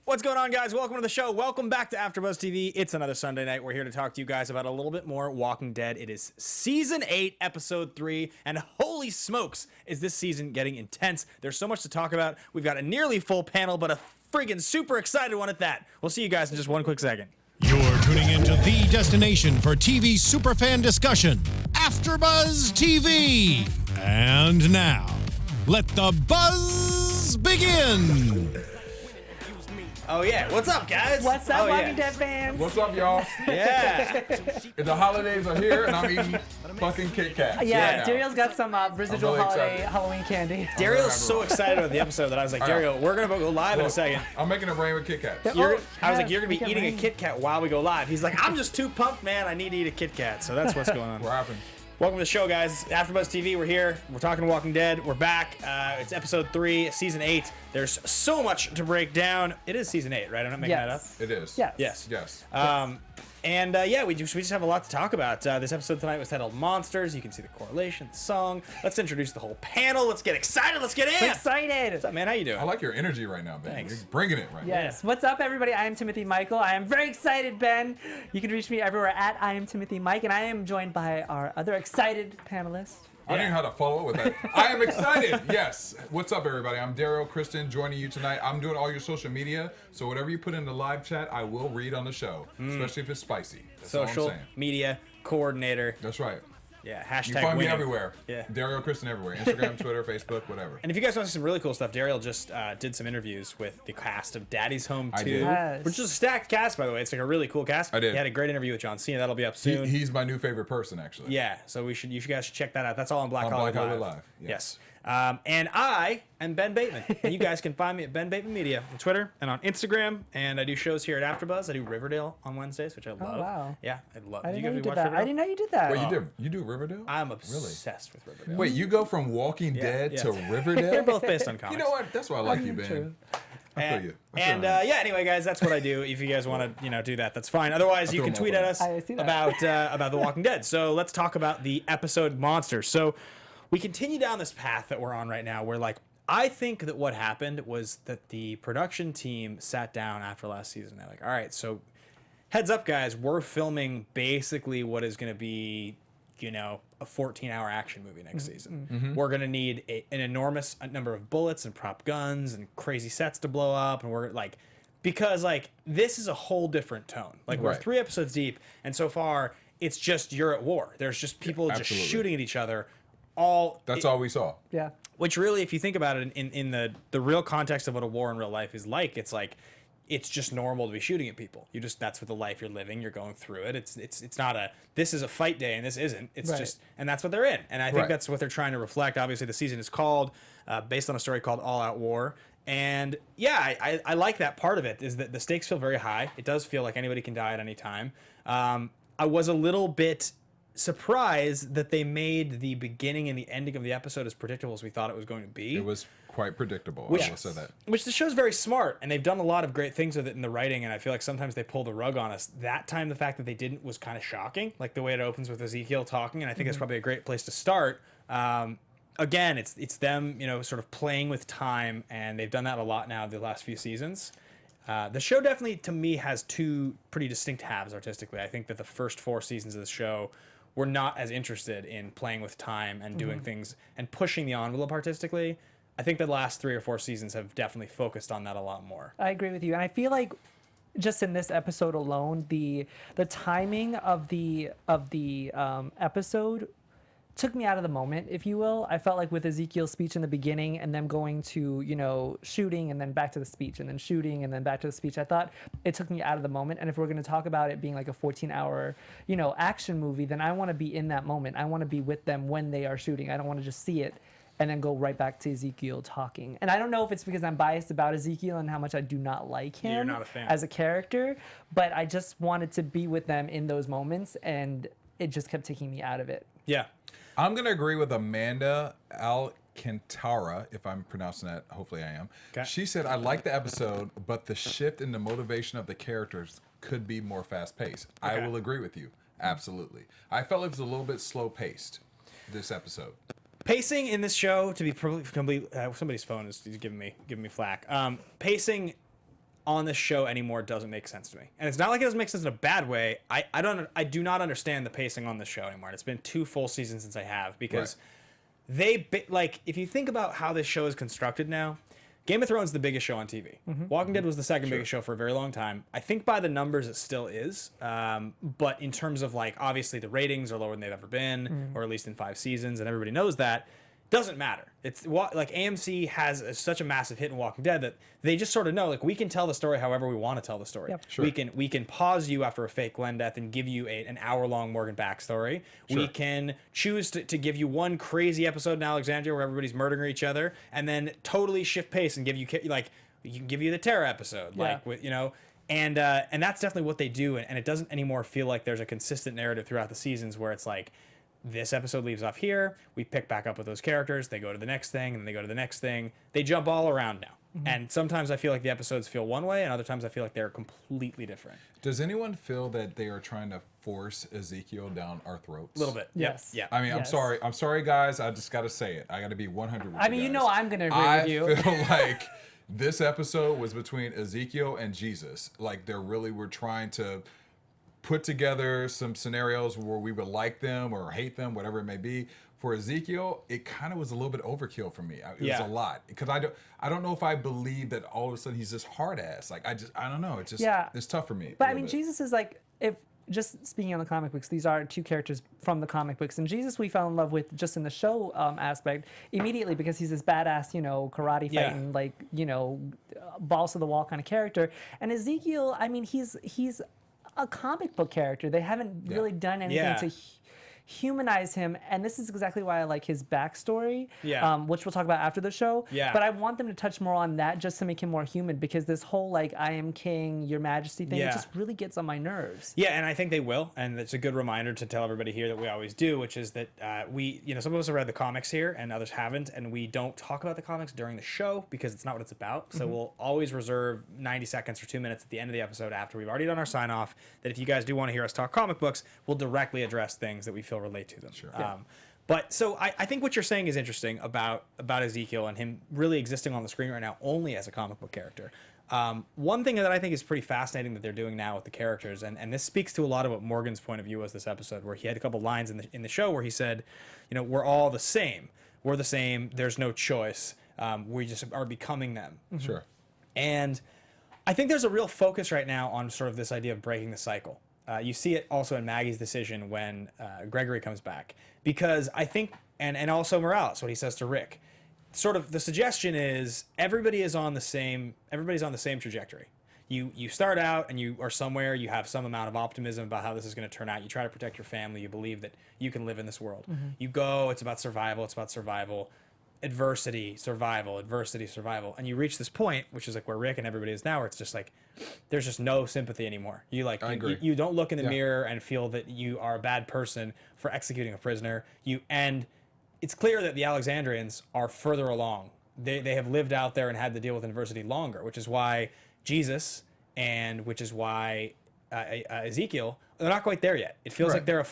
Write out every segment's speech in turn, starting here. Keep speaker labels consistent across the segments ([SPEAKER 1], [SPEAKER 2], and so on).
[SPEAKER 1] What's going on, guys? Welcome to the show. Welcome back to AFTERBUZZ TV. It's another Sunday night. We're here to talk to you guys about a little bit more Walking Dead. It is Season 8, Episode 3, and holy smokes, is this season getting intense. There's so much to talk about. We've got a nearly full panel, but a friggin' super excited one at that. We'll see you guys in just one quick second.
[SPEAKER 2] You're tuning into the destination for TV superfan discussion, AFTERBUZZ TV. And now, let the buzz begin.
[SPEAKER 1] Oh, yeah. What's up, guys?
[SPEAKER 3] What's up, Walking Dead fans?
[SPEAKER 4] What's up, y'all?
[SPEAKER 1] Yeah.
[SPEAKER 4] The holidays are here, and I'm eating fucking Kit Kats.
[SPEAKER 3] Yeah,
[SPEAKER 4] right
[SPEAKER 3] Daryl's got some residual
[SPEAKER 4] really
[SPEAKER 3] holiday
[SPEAKER 4] excited.
[SPEAKER 3] Halloween candy.
[SPEAKER 1] Daryl's so excited about the episode that I was like, Daryl, we're going to go live in a second.
[SPEAKER 4] I'm making it rain with Kit Kats.
[SPEAKER 1] I was like,
[SPEAKER 3] yes,
[SPEAKER 1] you're going to be
[SPEAKER 3] we can
[SPEAKER 1] eating a
[SPEAKER 3] ring.
[SPEAKER 1] Kit Kat while we go live. He's like, I'm just too pumped, man. I need to eat a Kit Kat. So that's what's going on.
[SPEAKER 4] What happened?
[SPEAKER 1] Welcome to the show, guys. AFTERBUZZ TV, we're here. We're talking Walking Dead. We're back. It's episode 3, season 8. There's so much to break down. It is season 8, right? I'm not making that up.
[SPEAKER 3] Yes.
[SPEAKER 4] It is.
[SPEAKER 3] Yes.
[SPEAKER 1] Yes.
[SPEAKER 4] Yes.
[SPEAKER 1] Yeah, we just have a lot to talk about. This episode tonight was titled Monsters. You can see the correlation, the song. Let's introduce the whole panel. Let's get excited. Let's get in.
[SPEAKER 3] Excited.
[SPEAKER 1] What's up, man? How you doing?
[SPEAKER 4] I like your energy right now, Ben.
[SPEAKER 1] Thanks.
[SPEAKER 4] You're bringing it right
[SPEAKER 3] Yes. What's up, everybody? I am Timothy Michael. I am very excited, Ben. You can reach me everywhere at I am Timothy Mike, and I am joined by our other excited panelists.
[SPEAKER 4] now. I don't know how to follow up with that. I am excited. Yes. What's up, everybody? I'm Derrial Christon joining you tonight. I'm doing all your social media, so whatever you put in the live chat, I will read on the show, especially if it's spicy. That's all I'm
[SPEAKER 1] Social
[SPEAKER 4] saying.
[SPEAKER 1] media coordinator.
[SPEAKER 4] That's right.
[SPEAKER 1] Yeah,
[SPEAKER 4] You
[SPEAKER 1] hashtag
[SPEAKER 4] find me
[SPEAKER 1] winning.
[SPEAKER 4] everywhere.
[SPEAKER 1] Yeah.
[SPEAKER 4] Derrial Christon everywhere. Instagram, Twitter, Facebook, whatever.
[SPEAKER 1] And if you guys want to see some really cool stuff, Daryl just did some interviews with the cast of Daddy's Home 2.
[SPEAKER 4] I did.
[SPEAKER 3] Yes.
[SPEAKER 1] Which is a stacked cast, by the way. It's like a really cool cast.
[SPEAKER 4] I did.
[SPEAKER 1] He had a great interview with John Cena. That'll be up soon.
[SPEAKER 4] He's my new favorite person, actually.
[SPEAKER 1] Yeah, so you guys should check that out. That's all on Black
[SPEAKER 4] On
[SPEAKER 1] Hollywood
[SPEAKER 4] Black Hollywood
[SPEAKER 1] Live.
[SPEAKER 4] Live, yeah.
[SPEAKER 1] Yes. And I am Ben Bateman. And you guys can find me at Ben Bateman Media on Twitter and on Instagram. And I do shows here at AFTERBUZZ. I do Riverdale on Wednesdays, which I love.
[SPEAKER 3] wow.
[SPEAKER 1] Yeah, I love.
[SPEAKER 3] I
[SPEAKER 1] Do
[SPEAKER 3] didn't
[SPEAKER 1] you
[SPEAKER 3] know you
[SPEAKER 1] guys
[SPEAKER 3] did
[SPEAKER 1] watch
[SPEAKER 3] that.
[SPEAKER 1] Riverdale?
[SPEAKER 3] I didn't know you did that.
[SPEAKER 4] Wait, you do Riverdale?
[SPEAKER 1] I'm obsessed with Riverdale.
[SPEAKER 4] Wait, you go from Walking Dead to
[SPEAKER 1] They're
[SPEAKER 4] Riverdale?
[SPEAKER 1] both based on comics.
[SPEAKER 4] You know what? That's why I like you, Ben.
[SPEAKER 3] True.
[SPEAKER 4] I feel you. I feel
[SPEAKER 1] And
[SPEAKER 4] you.
[SPEAKER 1] yeah, anyway, guys, that's what I do. If you guys want to, do that, that's fine. Otherwise, you
[SPEAKER 4] throw
[SPEAKER 1] can
[SPEAKER 4] them
[SPEAKER 1] tweet
[SPEAKER 4] all
[SPEAKER 1] at
[SPEAKER 4] for
[SPEAKER 1] us
[SPEAKER 3] I see that.
[SPEAKER 1] about The Walking Dead. So let's talk about the episode Monsters. So we continue down this path that we're on right now, where I think that what happened was that the production team sat down after last season. They're like, all right, so heads up, guys, we're filming basically what is going to be, a 14-hour action movie next season. We're going to need an enormous number of bullets and prop guns and crazy sets to blow up. And we're because this is a whole different tone. We're
[SPEAKER 4] Right.
[SPEAKER 1] 3 episodes deep, and so far it's just you're at war. There's just people just
[SPEAKER 4] Absolutely.
[SPEAKER 1] shooting at each other.
[SPEAKER 4] That's all we saw.
[SPEAKER 3] Yeah.
[SPEAKER 1] Which really, if you think about it in the real context of what a war in real life is it's just normal to be shooting at people. That's what the life you're living. You're going through it. It's not this is a fight day and this isn't. It's
[SPEAKER 3] Right.
[SPEAKER 1] just, and that's what they're in. And I think
[SPEAKER 4] Right.
[SPEAKER 1] that's what they're trying to reflect. Obviously, the season is called based on a story called All Out War. And yeah, I like that part of it, is that the stakes feel very high. It does feel like anybody can die at any time. I was a little bit surprised that they made the beginning and the ending of the episode as predictable as we thought it was going to be.
[SPEAKER 4] It was quite predictable. I will say that.
[SPEAKER 1] Which the show's very smart, and they've done a lot of great things with it in the writing, and I feel like sometimes they pull the rug on us. That time, the fact that they didn't was kind of shocking, like the way it opens with Ezekiel talking, and I think that's probably a great place to start. Again, it's them, sort of playing with time, and they've done that a lot now the last few seasons. The show definitely, to me, has 2 pretty distinct halves artistically. I think that the first 4 seasons of the show were not as interested in playing with time and doing things and pushing the envelope artistically. I think the last 3 or 4 seasons have definitely focused on that a lot more.
[SPEAKER 3] I agree with you, and I feel like just in this episode alone, the timing of the episode took me out of the moment, if you will. I felt like with Ezekiel's speech in the beginning and them going to, shooting and then back to the speech and then shooting and then back to the speech, I thought it took me out of the moment. And if we're going to talk about it being like a 14-hour, action movie, then I want to be in that moment. I want to be with them when they are shooting. I don't want to just see it and then go right back to Ezekiel talking. And I don't know if it's because I'm biased about Ezekiel and how much I do not like him
[SPEAKER 1] You're not a fan.
[SPEAKER 3] as a character, but I just wanted to be with them in those moments, and it just kept taking me out of it.
[SPEAKER 1] Yeah.
[SPEAKER 4] I'm going to agree with Amanda Alcantara, if I'm pronouncing that. Hopefully I am.
[SPEAKER 1] Okay.
[SPEAKER 4] She said, I like the episode, but the shift in the motivation of the characters could be more fast-paced. I
[SPEAKER 1] Okay.
[SPEAKER 4] will agree with you. Absolutely. I felt it was a little bit slow-paced, this episode.
[SPEAKER 1] Pacing in this show, to be complete, somebody's phone is giving me flack. Pacing on this show anymore doesn't make sense to me. And it's not like it doesn't make sense in a bad way. I do not understand the pacing on this show anymore. And it's been 2 full seasons since I have, because like, if you think about how this show is constructed now, Game of Thrones is the biggest show on TV. Walking Dead was the second biggest show for a very long time. I think by the numbers it still is. But in terms of, like, obviously the ratings are lower than they've ever been, or at least in 5 seasons, and everybody knows that. Doesn't matter. It's like AMC has such a massive hit in Walking Dead that they just sort of know, like, we can tell the story however we want to tell the story.
[SPEAKER 3] Yep.
[SPEAKER 4] Sure.
[SPEAKER 1] We can pause you after a fake Glenn death and give you an hour-long Morgan backstory.
[SPEAKER 4] Sure.
[SPEAKER 1] We can choose to give you one crazy episode in Alexandria where everybody's murdering each other, and then totally shift pace and give you, like, you can give you the Terra episode, like, with, you know. And that's definitely what they do, and it doesn't anymore feel like there's a consistent narrative throughout the seasons where it's like, this episode leaves off here, we pick back up with those characters, they go to the next thing, and they go to the next thing. They jump all around now. And sometimes I feel like the episodes feel one way, and other times I feel like they're completely different.
[SPEAKER 4] Does anyone feel that they are trying to force Ezekiel down our throats?
[SPEAKER 1] A little bit.
[SPEAKER 3] Yes.
[SPEAKER 1] Yeah.
[SPEAKER 4] I mean,
[SPEAKER 3] Yes.
[SPEAKER 4] I'm sorry, guys. I just got to say it. I got to be 100 with
[SPEAKER 3] I
[SPEAKER 4] you
[SPEAKER 3] mean, you
[SPEAKER 4] guys.
[SPEAKER 3] know I'm going to agree with you.
[SPEAKER 4] I feel like this episode was between Ezekiel and Jesus. Like, they really were trying to put together some scenarios where we would like them or hate them, whatever it may be. For Ezekiel, it kind of was a little bit overkill for me. It was a lot, because I don't know if I believe that all of a sudden he's this hard ass. Like, I don't know. It's just it's tough for me.
[SPEAKER 3] But I mean, Jesus is like, if just speaking on the comic books, these are 2 characters from the comic books, and Jesus we fell in love with just in the show aspect immediately, because he's this badass, you know, karate fighting, like, you know, balls to the wall kind of character. And Ezekiel, I mean, he's a comic book character. They haven't really done anything to humanize him, and this is exactly why I like his backstory, which we'll talk about after the show. But I want them to touch more on that just to make him more human, because this whole, like, I am king, your majesty thing, it just really gets on my nerves.
[SPEAKER 1] Yeah, and I think they will, and it's a good reminder to tell everybody here that we always do, which is that we, you know, some of us have read the comics here and others haven't, and we don't talk about the comics during the show because it's not what it's about. So we'll always reserve 90 seconds or 2 minutes at the end of the episode after we've already done our sign off, that if you guys do want to hear us talk comic books, we'll directly address things that we feel relate to them.
[SPEAKER 4] Sure.
[SPEAKER 1] But so I think what you're saying is interesting about Ezekiel and him really existing on the screen right now only as a comic book character. One thing that I think is pretty fascinating that they're doing now with the characters, and this speaks to a lot of what Morgan's point of view was this episode, where he had a couple lines in the show where he said, you know, we're all the same. We're the same. There's no choice. We just are becoming them.
[SPEAKER 4] Sure.
[SPEAKER 1] And I think there's a real focus right now on sort of this idea of breaking the cycle. You see it also in Maggie's decision when Gregory comes back, because I think, and also Morales, what he says to Rick, sort of the suggestion is everybody's on the same trajectory. You start out and you are somewhere, you have some amount of optimism about how this is going to turn out. You try to protect your family. You believe that you can live in this world. You go, it's about survival. Adversity, survival, and you reach this point, which is like where Rick and everybody is now, where it's just like there's just no sympathy anymore. You don't look in the mirror and feel that you are a bad person for executing a prisoner. And it's clear that the Alexandrians are further along. They have lived out there and had to deal with adversity longer, which is why Jesus and which is why Ezekiel, they're not quite there yet. It feels like they're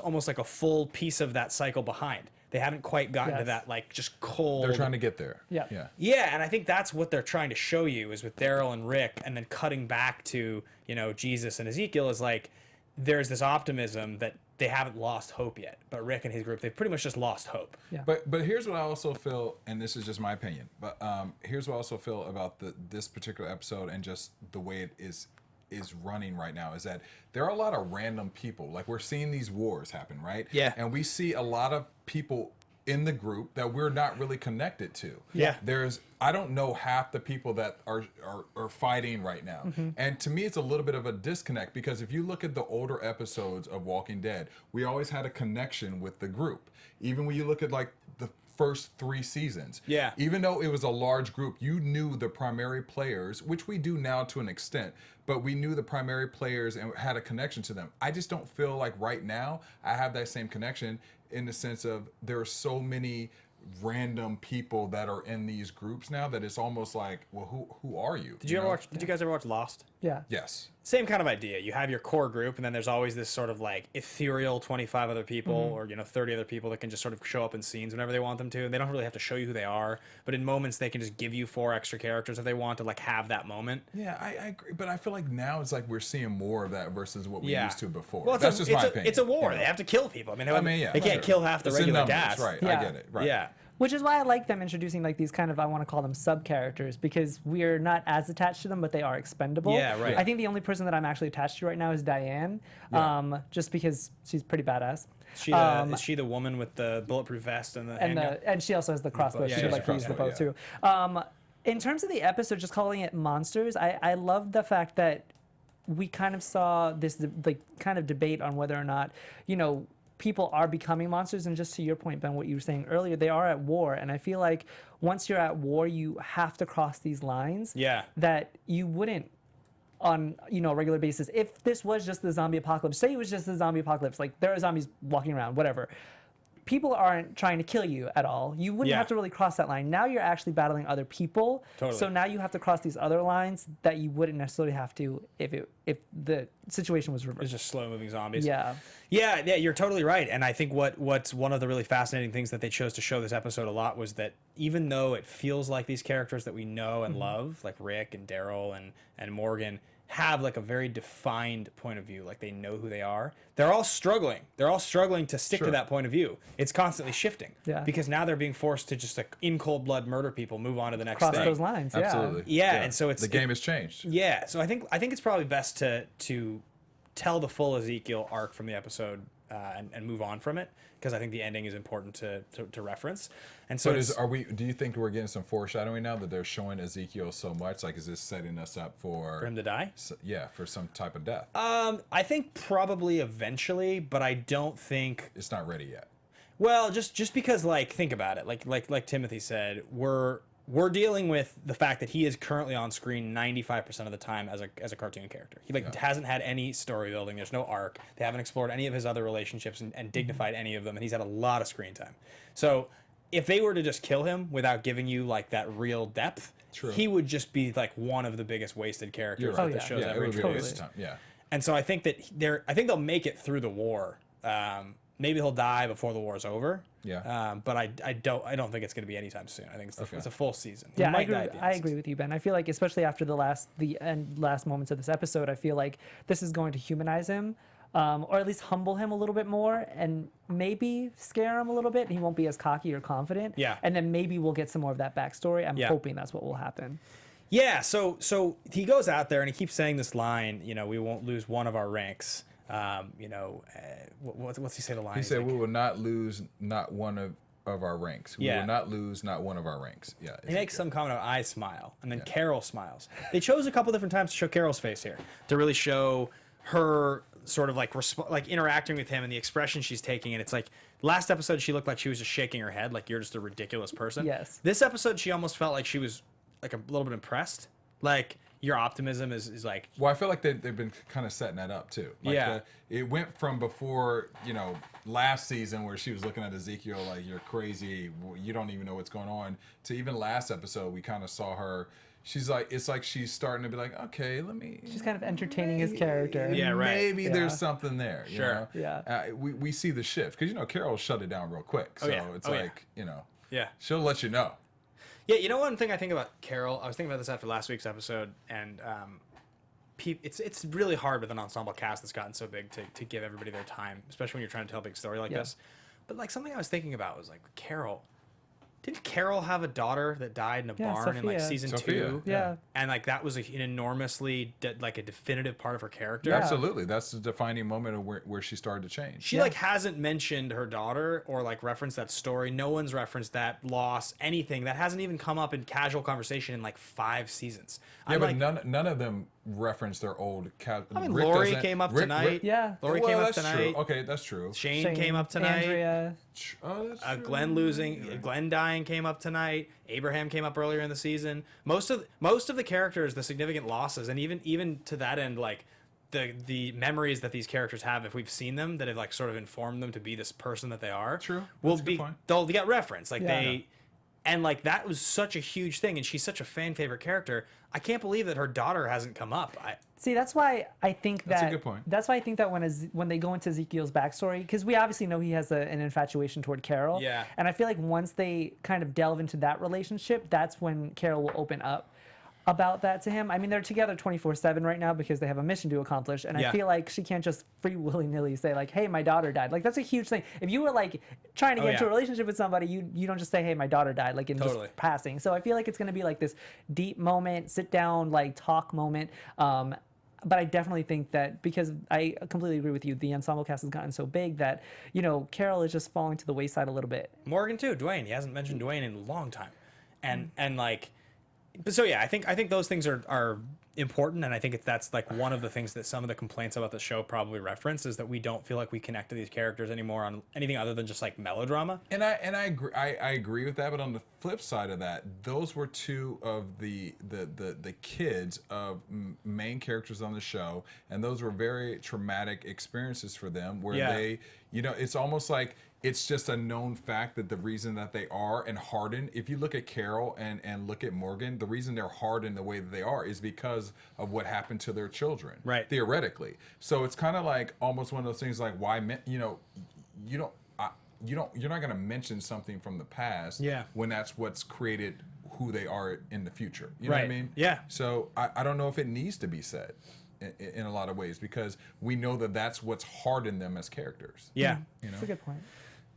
[SPEAKER 1] almost like a full piece of that cycle behind. They haven't quite gotten to that, like, just cold.
[SPEAKER 4] They're trying to get there.
[SPEAKER 3] Yeah.
[SPEAKER 1] Yeah, and I think that's what they're trying to show you is with Daryl and Rick, and then cutting back to, you know, Jesus and Ezekiel is like there's this optimism that they haven't lost hope yet. But Rick and his group, they've pretty much just lost hope.
[SPEAKER 3] Yeah.
[SPEAKER 4] But here's what I also feel, and this is just my opinion, but here's what I also feel about this particular episode and just the way it is running right now, is that there are a lot of random people. Like, we're seeing these wars happen, right?
[SPEAKER 1] Yeah.
[SPEAKER 4] And we see a lot of people in the group that we're not really connected to.
[SPEAKER 1] Yeah.
[SPEAKER 4] I don't know half the people that are fighting right now. And to me, it's a little bit of a disconnect, because if you look at the older episodes of Walking Dead, we always had a connection with the group. Even when you look at, like, the first 3 seasons.
[SPEAKER 1] Yeah.
[SPEAKER 4] Even though it was a large group, you knew the primary players, which we do now to an extent, but we knew the primary players and had a connection to them. I just don't feel like right now I have that same connection, in the sense of there are so many random people that are in these groups now that it's almost like, well, who are you?
[SPEAKER 1] Did you guys ever watch Lost?
[SPEAKER 3] Yeah.
[SPEAKER 4] Yes.
[SPEAKER 1] Same kind of idea. You have your core group, and then there's always this sort of like ethereal 25 other people or 30 other people that can just sort of show up in scenes whenever they want them to. And they don't really have to show you who they are, but in moments they can just give you 4 extra characters if they want to like have that moment.
[SPEAKER 4] Yeah, I agree, but I feel like now it's like we're seeing more of that versus what we used to before.
[SPEAKER 1] Well,
[SPEAKER 4] That's just my opinion.
[SPEAKER 1] It's a war.
[SPEAKER 4] You know?
[SPEAKER 1] They have to kill people. I mean,
[SPEAKER 4] Yeah,
[SPEAKER 1] they can't kill half the
[SPEAKER 4] It's in
[SPEAKER 1] regular
[SPEAKER 4] numbers,
[SPEAKER 1] cast.
[SPEAKER 4] right?
[SPEAKER 3] Yeah.
[SPEAKER 4] I get it. Right.
[SPEAKER 1] Yeah.
[SPEAKER 3] Which is why I like them introducing like these kind of, I want to call them sub-characters, because we're not as attached to them, but they are expendable.
[SPEAKER 1] Yeah, right.
[SPEAKER 3] I think the only person that I'm actually attached to right now is Diane, just because she's pretty badass.
[SPEAKER 1] Is she the woman with the bulletproof vest and the
[SPEAKER 3] And
[SPEAKER 1] handgun?
[SPEAKER 3] and she also has the crossbow.
[SPEAKER 1] Yeah,
[SPEAKER 3] She
[SPEAKER 1] yeah,
[SPEAKER 3] like
[SPEAKER 1] the
[SPEAKER 3] to use the bow
[SPEAKER 4] crossbow,
[SPEAKER 3] too. In terms of the episode, just calling it monsters, I love the fact that we kind of saw this like kind of debate on whether or not, people are becoming monsters. And just to your point, Ben, what you were saying earlier, they are at war. And I feel like once you're at war, you have to cross these lines that you wouldn't on a regular basis. If this was just the zombie apocalypse, say it was just the zombie apocalypse, like there are zombies walking around, whatever. People aren't trying to kill you at all. You wouldn't have to really cross that line. Now you're actually battling other people.
[SPEAKER 1] Totally.
[SPEAKER 3] So now you have to cross these other lines that you wouldn't necessarily have to if the situation was reversed.
[SPEAKER 1] It's just slow moving zombies.
[SPEAKER 3] Yeah.
[SPEAKER 1] Yeah, you're totally right. And I think what's one of the really fascinating things that they chose to show this episode a lot was that even though it feels like these characters that we know and love, like Rick and Daryl and Morgan, have like a very defined point of view, like they know who they are, they're all struggling to stick to that point of view. It's constantly shifting because now they're being forced to just like in cold blood murder people, move on to the next
[SPEAKER 3] Cross
[SPEAKER 1] thing.
[SPEAKER 3] those lines.
[SPEAKER 4] Absolutely.
[SPEAKER 1] Yeah, and so
[SPEAKER 4] the game has changed.
[SPEAKER 1] Yeah, so I think it's probably best to tell the full Ezekiel arc from the episode and move on from it, because I think the ending is important to reference. And so,
[SPEAKER 4] do you think we're getting some foreshadowing now that they're showing Ezekiel so much? Like, is this setting us up for
[SPEAKER 1] him to die?
[SPEAKER 4] For some type of death.
[SPEAKER 1] I think probably eventually, but I don't think
[SPEAKER 4] It's not ready yet.
[SPEAKER 1] Well, just because, like, think about it. Like Timothy said, we're dealing with the fact that he is currently on screen 95% of the time as a cartoon character. He hasn't had any story building. There's no arc. They haven't explored any of his other relationships and dignified any of them, and he's had a lot of screen time. So if they were to just kill him without giving you like that real depth, he would just be like one of the biggest wasted characters that the show's ever introduced.
[SPEAKER 4] Yeah.
[SPEAKER 1] And so I think that they'll make it through the war. Maybe he'll die before the war's over.
[SPEAKER 4] Yeah.
[SPEAKER 1] But I don't think it's going to be anytime soon. I think it's a full season.
[SPEAKER 3] Yeah, I agree with you, Ben. I feel like especially after the last moments of this episode, I feel like this is going to humanize him, or at least humble him a little bit more, and maybe scare him a little bit. He won't be as cocky or confident.
[SPEAKER 1] Yeah.
[SPEAKER 3] And then maybe we'll get some more of that backstory. I'm hoping that's what will happen.
[SPEAKER 1] Yeah. So he goes out there and he keeps saying this line. We won't lose one of our ranks. What's he say the line?
[SPEAKER 4] He said, "We will not lose not one of our ranks. We will not lose not one of our ranks." Yeah.
[SPEAKER 1] He makes some comment of I smile, and then Carol smiles. They chose a couple different times to show Carol's face here to really show her sort of like interacting with him and the expression she's taking. And it's like last episode she looked like she was just shaking her head, like you're just a ridiculous person.
[SPEAKER 3] Yes.
[SPEAKER 1] This episode she almost felt like she was like a little bit impressed, like. Your optimism is like...
[SPEAKER 4] Well, I feel like they've been kind of setting that up, too. Like it went from before, last season where she was looking at Ezekiel like, you're crazy, you don't even know what's going on, to even last episode, we kind of saw her... She's like, it's like she's starting to be like, okay,
[SPEAKER 3] She's kind of entertaining his character.
[SPEAKER 1] Yeah, right.
[SPEAKER 4] Maybe there's something there. You know?
[SPEAKER 3] Yeah.
[SPEAKER 4] We see the shift. Because, Carol shut it down real quick. So it's she'll let you know.
[SPEAKER 1] Yeah, one thing I think about Carol, I was thinking about this after last week's episode, and it's really hard with an ensemble cast that's gotten so big to give everybody their time, especially when you're trying to tell a big story like this. But like something I was thinking about was like Carol. Didn't Carol have a daughter that died in a barn in like season 2?
[SPEAKER 3] Yeah.
[SPEAKER 1] And like that was an enormously a definitive part of her character.
[SPEAKER 4] Yeah. Absolutely. That's the defining moment of where she started to change.
[SPEAKER 1] She like hasn't mentioned her daughter or like referenced that story. No one's referenced that loss, anything. That hasn't even come up in casual conversation in like 5 seasons.
[SPEAKER 4] Yeah, but none of them reference their old
[SPEAKER 1] I mean, Lori came up tonight.
[SPEAKER 3] Yeah.
[SPEAKER 1] Lori came up tonight.
[SPEAKER 4] True. Okay, that's true.
[SPEAKER 1] Shane came up tonight.
[SPEAKER 3] Andrea.
[SPEAKER 4] Oh, that's true.
[SPEAKER 1] Glenn dying came up tonight. Abraham came up earlier in the season. Most of the characters, the significant losses, and even to that end, like the memories that these characters have, if we've seen them, that have like sort of informed them to be this person that they are.
[SPEAKER 4] True.
[SPEAKER 1] They'll get referenced. Like And like that was such a huge thing, and she's such a fan favorite character. I can't believe that her daughter hasn't come up.
[SPEAKER 3] See, that's why I think
[SPEAKER 4] That's a good point.
[SPEAKER 3] That's why I think that when they go into Ezekiel's backstory, because we obviously know he has an infatuation toward Carol.
[SPEAKER 1] Yeah.
[SPEAKER 3] And I feel like once they kind of delve into that relationship, that's when Carol will open up about that to him. I mean, they're together 24/7 right now because they have a mission to accomplish, and I feel like she can't just free willy-nilly say like, "Hey, my daughter died." Like that's a huge thing. If you were like trying to get into a relationship with somebody, you don't just say, "Hey, my daughter died," like in just passing. So I feel like it's going to be like this deep moment, sit down, like talk moment. But I definitely think that, because I completely agree with you, the ensemble cast has gotten so big that, you know, Carol is just falling to the wayside a little bit.
[SPEAKER 1] Morgan too, Dwayne. He hasn't mentioned Dwayne in a long time, and like. But so yeah, I think those things are important, and I think that's like one of the things that some of the complaints about the show probably reference is that we don't feel like we connect to these characters anymore on anything other than just like melodrama.
[SPEAKER 4] And I agree with that, but on the flip side of that, those were two of the kids of main characters on the show, and those were very traumatic experiences for them, where they, you know, it's almost like it's just a known fact that the reason that they are and hardened, if you look at Carol and look at Morgan, the reason they're hardened the way that they are is because of what happened to their children,
[SPEAKER 1] right?
[SPEAKER 4] Theoretically. So it's kind of like almost one of those things like, why, you know, you're not going to mention something from the past when that's what's created who they are in the future. You know what I mean?
[SPEAKER 1] Yeah.
[SPEAKER 4] So I don't know if it needs to be said in a lot of ways, because we know that that's what's hardened them as characters.
[SPEAKER 1] Yeah.
[SPEAKER 4] You know?
[SPEAKER 3] That's a good point.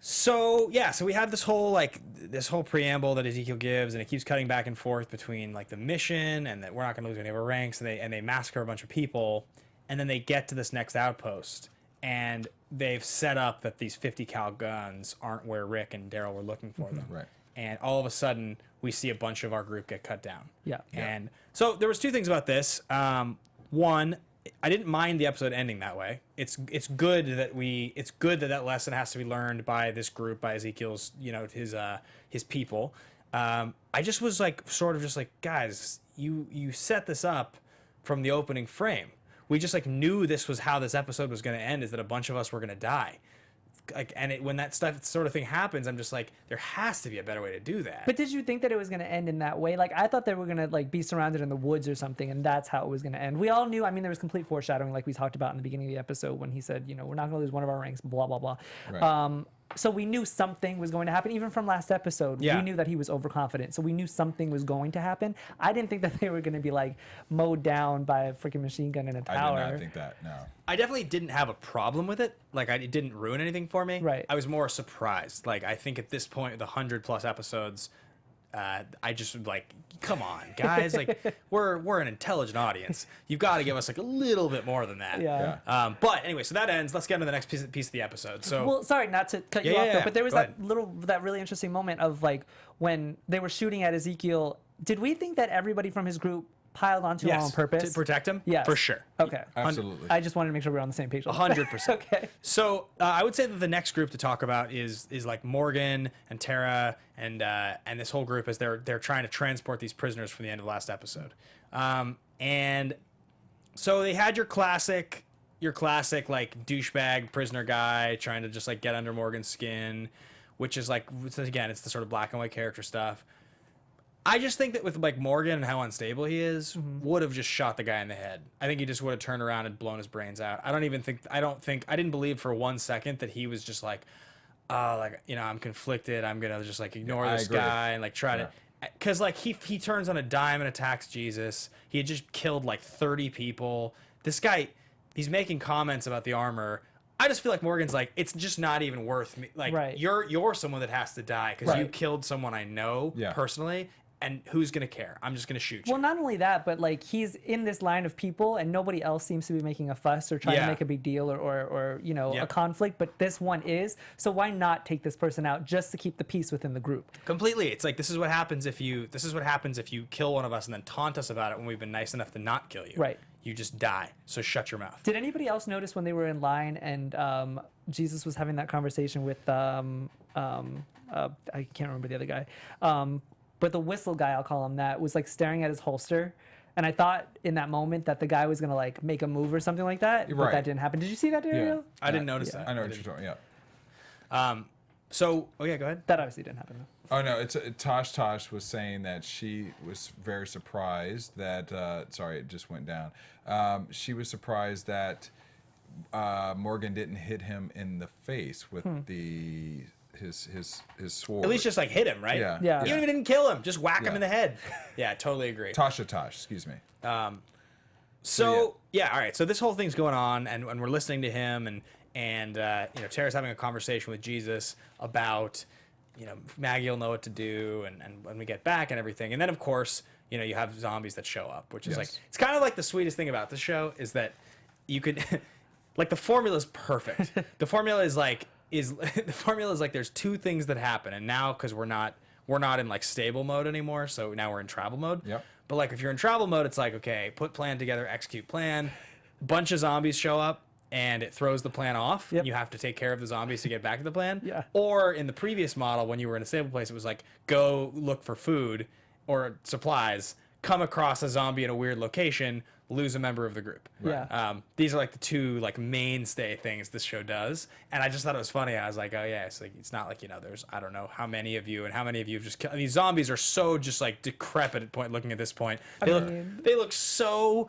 [SPEAKER 1] So yeah, so we have this whole preamble that Ezekiel gives, and it keeps cutting back and forth between like the mission and that we're not going to lose any of our ranks, and they massacre a bunch of people, and then they get to this next outpost, and they've set up that these 50 cal guns aren't where Rick and Daryl were looking for them.
[SPEAKER 4] Right.
[SPEAKER 1] And all of a sudden, we see a bunch of our group get cut down.
[SPEAKER 3] Yeah.
[SPEAKER 1] And so there was two things about this. One, I didn't mind the episode ending that way. It's good that lesson has to be learned by this group, by Ezekiel's, you know, his people. I just was like, sort of just like, guys, you set this up from the opening frame. We just like knew this was how this episode was going to end, is that a bunch of us were going to die. Like, and when that sort of thing happens, I'm just like, there has to be a better way to do that.
[SPEAKER 3] But did you think that it was going to end in that way? Like, I thought they were going to like be surrounded in the woods or something, and that's how it was going to end. We all knew. I mean, there was complete foreshadowing, like we talked about in the beginning of the episode when he said, you know, we're not going to lose one of our ranks, blah blah blah.
[SPEAKER 4] Right.
[SPEAKER 3] So we knew something was going to happen. Even from last episode,
[SPEAKER 1] Yeah.
[SPEAKER 3] we knew that he was overconfident. So we knew something was going to happen. I didn't think that they were going to be like mowed down by a freaking machine gun in a tower.
[SPEAKER 4] I did not think that, no.
[SPEAKER 1] I definitely didn't have a problem with it. Like, it didn't ruin anything for me.
[SPEAKER 3] Right.
[SPEAKER 1] I was more surprised. Like, I think at this point, the 100+ episodes, I just like, come on, guys. Like, we're an intelligent audience. You've got to give us like a little bit more than that.
[SPEAKER 3] Yeah.
[SPEAKER 1] But anyway, so that ends. Let's get into the next piece of the episode. So,
[SPEAKER 3] Well, sorry, not to cut you off, though, but there was
[SPEAKER 1] Go
[SPEAKER 3] that really interesting moment of like when they were shooting at Ezekiel. Did we think that everybody from his group piled onto him on purpose
[SPEAKER 1] to protect him?
[SPEAKER 3] Yes.
[SPEAKER 1] For sure.
[SPEAKER 3] Okay.
[SPEAKER 4] Absolutely.
[SPEAKER 3] I just wanted to make sure we're on the same page.
[SPEAKER 1] 100%.
[SPEAKER 3] Okay.
[SPEAKER 1] So I would say that the next group to talk about is like Morgan and Tara and this whole group as they're trying to transport these prisoners from the end of last episode. And so they had your classic like douchebag prisoner guy trying to just like get under Morgan's skin, which is like, again, it's the sort of black and white character stuff. I just think that with like Morgan and how unstable he is, would have just shot the guy in the head. I think he just would have turned around and blown his brains out. I didn't believe for 1 second that he was just like, like, you know, I'm conflicted. I'm gonna just like ignore this guy and like try to, because like he turns on a dime and attacks Jesus. He had just killed like 30 people. This guy, he's making comments about the armor. I just feel like Morgan's like, it's just not even worth me. Like, you're someone that has to die because you killed someone I know personally. And who's going to care? I'm just going to shoot you.
[SPEAKER 3] Well, not only that, but like he's in this line of people and nobody else seems to be making a fuss or trying to make a big deal or you know, a conflict, but this one is. So why not take this person out just to keep the peace within the group?
[SPEAKER 1] Completely. It's like, this is what happens if you kill one of us and then taunt us about it when we've been nice enough to not kill you.
[SPEAKER 3] Right.
[SPEAKER 1] You just die. So shut your mouth.
[SPEAKER 3] Did anybody else notice when they were in line and Jesus was having that conversation with I can't remember the other guy. But the whistle guy, I'll call him that, was like staring at his holster. And I thought in that moment that the guy was going to like make a move or something like that. But that didn't happen. Did you see that, Derrial?
[SPEAKER 1] Yeah. I didn't notice that.
[SPEAKER 4] I know what you're talking about,
[SPEAKER 1] So, go ahead.
[SPEAKER 3] That obviously didn't happen, though.
[SPEAKER 4] Oh no, it's Tosh was saying that she was very surprised that sorry, it just went down. She was surprised that Morgan didn't hit him in the face with his sword.
[SPEAKER 1] At least just like hit him, right?
[SPEAKER 4] Yeah.
[SPEAKER 3] Yeah.
[SPEAKER 1] You even didn't kill him. Just whack him
[SPEAKER 4] Yeah.
[SPEAKER 1] in the head. Yeah, totally agree.
[SPEAKER 4] Tosh, excuse me.
[SPEAKER 1] So yeah, all right. So this whole thing's going on, and we're listening to him, and you know, Tara's having a conversation with Jesus about, you know, Maggie will know what to do, and when we get back and everything, and then of course, you know, you have zombies that show up, which is like, it's kind of like the sweetest thing about the show is that you could, like, the formula is perfect. The formula is like there's two things that happen, and now because we're not in like stable mode anymore, so now we're in travel mode.
[SPEAKER 4] Yep.
[SPEAKER 1] But like if you're in travel mode, it's like, okay, put plan together, execute plan. Bunch of zombies show up and it throws the plan off.
[SPEAKER 3] Yep.
[SPEAKER 1] You have to take care of the zombies to get back to the plan.
[SPEAKER 3] Yeah.
[SPEAKER 1] Or in the previous model, when you were in a stable place, it was like, go look for food or supplies, come across a zombie in a weird location, lose a member of the group.
[SPEAKER 3] Yeah.
[SPEAKER 1] These are like the two like mainstay things this show does, and I just thought it was funny. I was like, oh yeah, it's like, it's not like, you know, there's, I don't know how many of you have just killed. These zombies are so just like decrepit at point looking at this point. They look so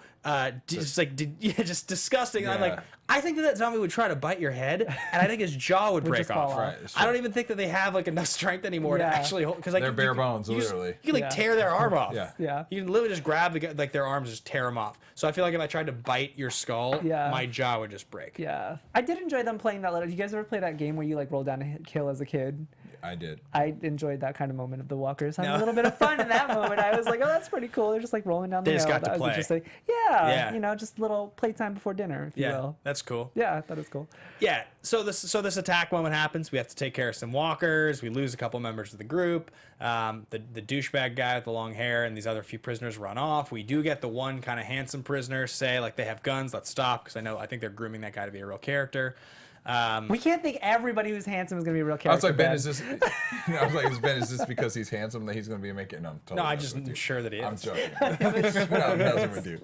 [SPEAKER 1] just disgusting. And I'm like,
[SPEAKER 4] Yeah.
[SPEAKER 1] I think that zombie would try to bite your head, and I think his jaw would break
[SPEAKER 3] just fall
[SPEAKER 1] off.
[SPEAKER 3] off.
[SPEAKER 4] Right,
[SPEAKER 1] I don't even think that they have like enough strength anymore to
[SPEAKER 3] Yeah.
[SPEAKER 1] actually hold, because like
[SPEAKER 4] They're bare
[SPEAKER 1] you
[SPEAKER 4] bones,
[SPEAKER 1] you
[SPEAKER 4] literally.
[SPEAKER 1] you can like
[SPEAKER 3] Yeah.
[SPEAKER 1] tear their arm off.
[SPEAKER 4] Yeah.
[SPEAKER 3] Yeah.
[SPEAKER 1] You can literally just grab like their arms and just tear them off. So I feel like if I tried to bite your skull,
[SPEAKER 3] Yeah.
[SPEAKER 1] my jaw would just break.
[SPEAKER 3] Yeah. I did enjoy them playing that little. You guys ever play that game where you like roll down a kill as a kid?
[SPEAKER 4] I did.
[SPEAKER 3] I enjoyed that kind of moment of the walkers having
[SPEAKER 1] No.
[SPEAKER 3] a little bit of fun in that moment. I was like, oh, that's pretty cool. They're just like rolling down the
[SPEAKER 1] They just
[SPEAKER 3] hill.
[SPEAKER 1] got to
[SPEAKER 3] That was
[SPEAKER 1] play.
[SPEAKER 3] interesting. Yeah,
[SPEAKER 1] Yeah.
[SPEAKER 3] you know, just little playtime before dinner, if you
[SPEAKER 1] Yeah,
[SPEAKER 3] will.
[SPEAKER 1] that's cool.
[SPEAKER 3] Yeah, that is cool.
[SPEAKER 1] Yeah, so this attack moment happens. We have to take care of some walkers. We lose a couple members of the group. The douchebag guy with the long hair and these other few prisoners run off. We do get the one kind of handsome prisoner say like, they have guns, let's stop, because I think they're grooming that guy to be a real character.
[SPEAKER 3] We can't think everybody who's handsome is going to be a real character.
[SPEAKER 4] I was like, Ben,
[SPEAKER 3] Ben.
[SPEAKER 4] is this? I was like, Ben, is this because he's handsome that he's going to be making? No, I'm totally
[SPEAKER 1] No, I'm
[SPEAKER 4] messing
[SPEAKER 1] just
[SPEAKER 4] with you.
[SPEAKER 1] sure that he is.
[SPEAKER 4] I'm joking. No, I'm messing with you.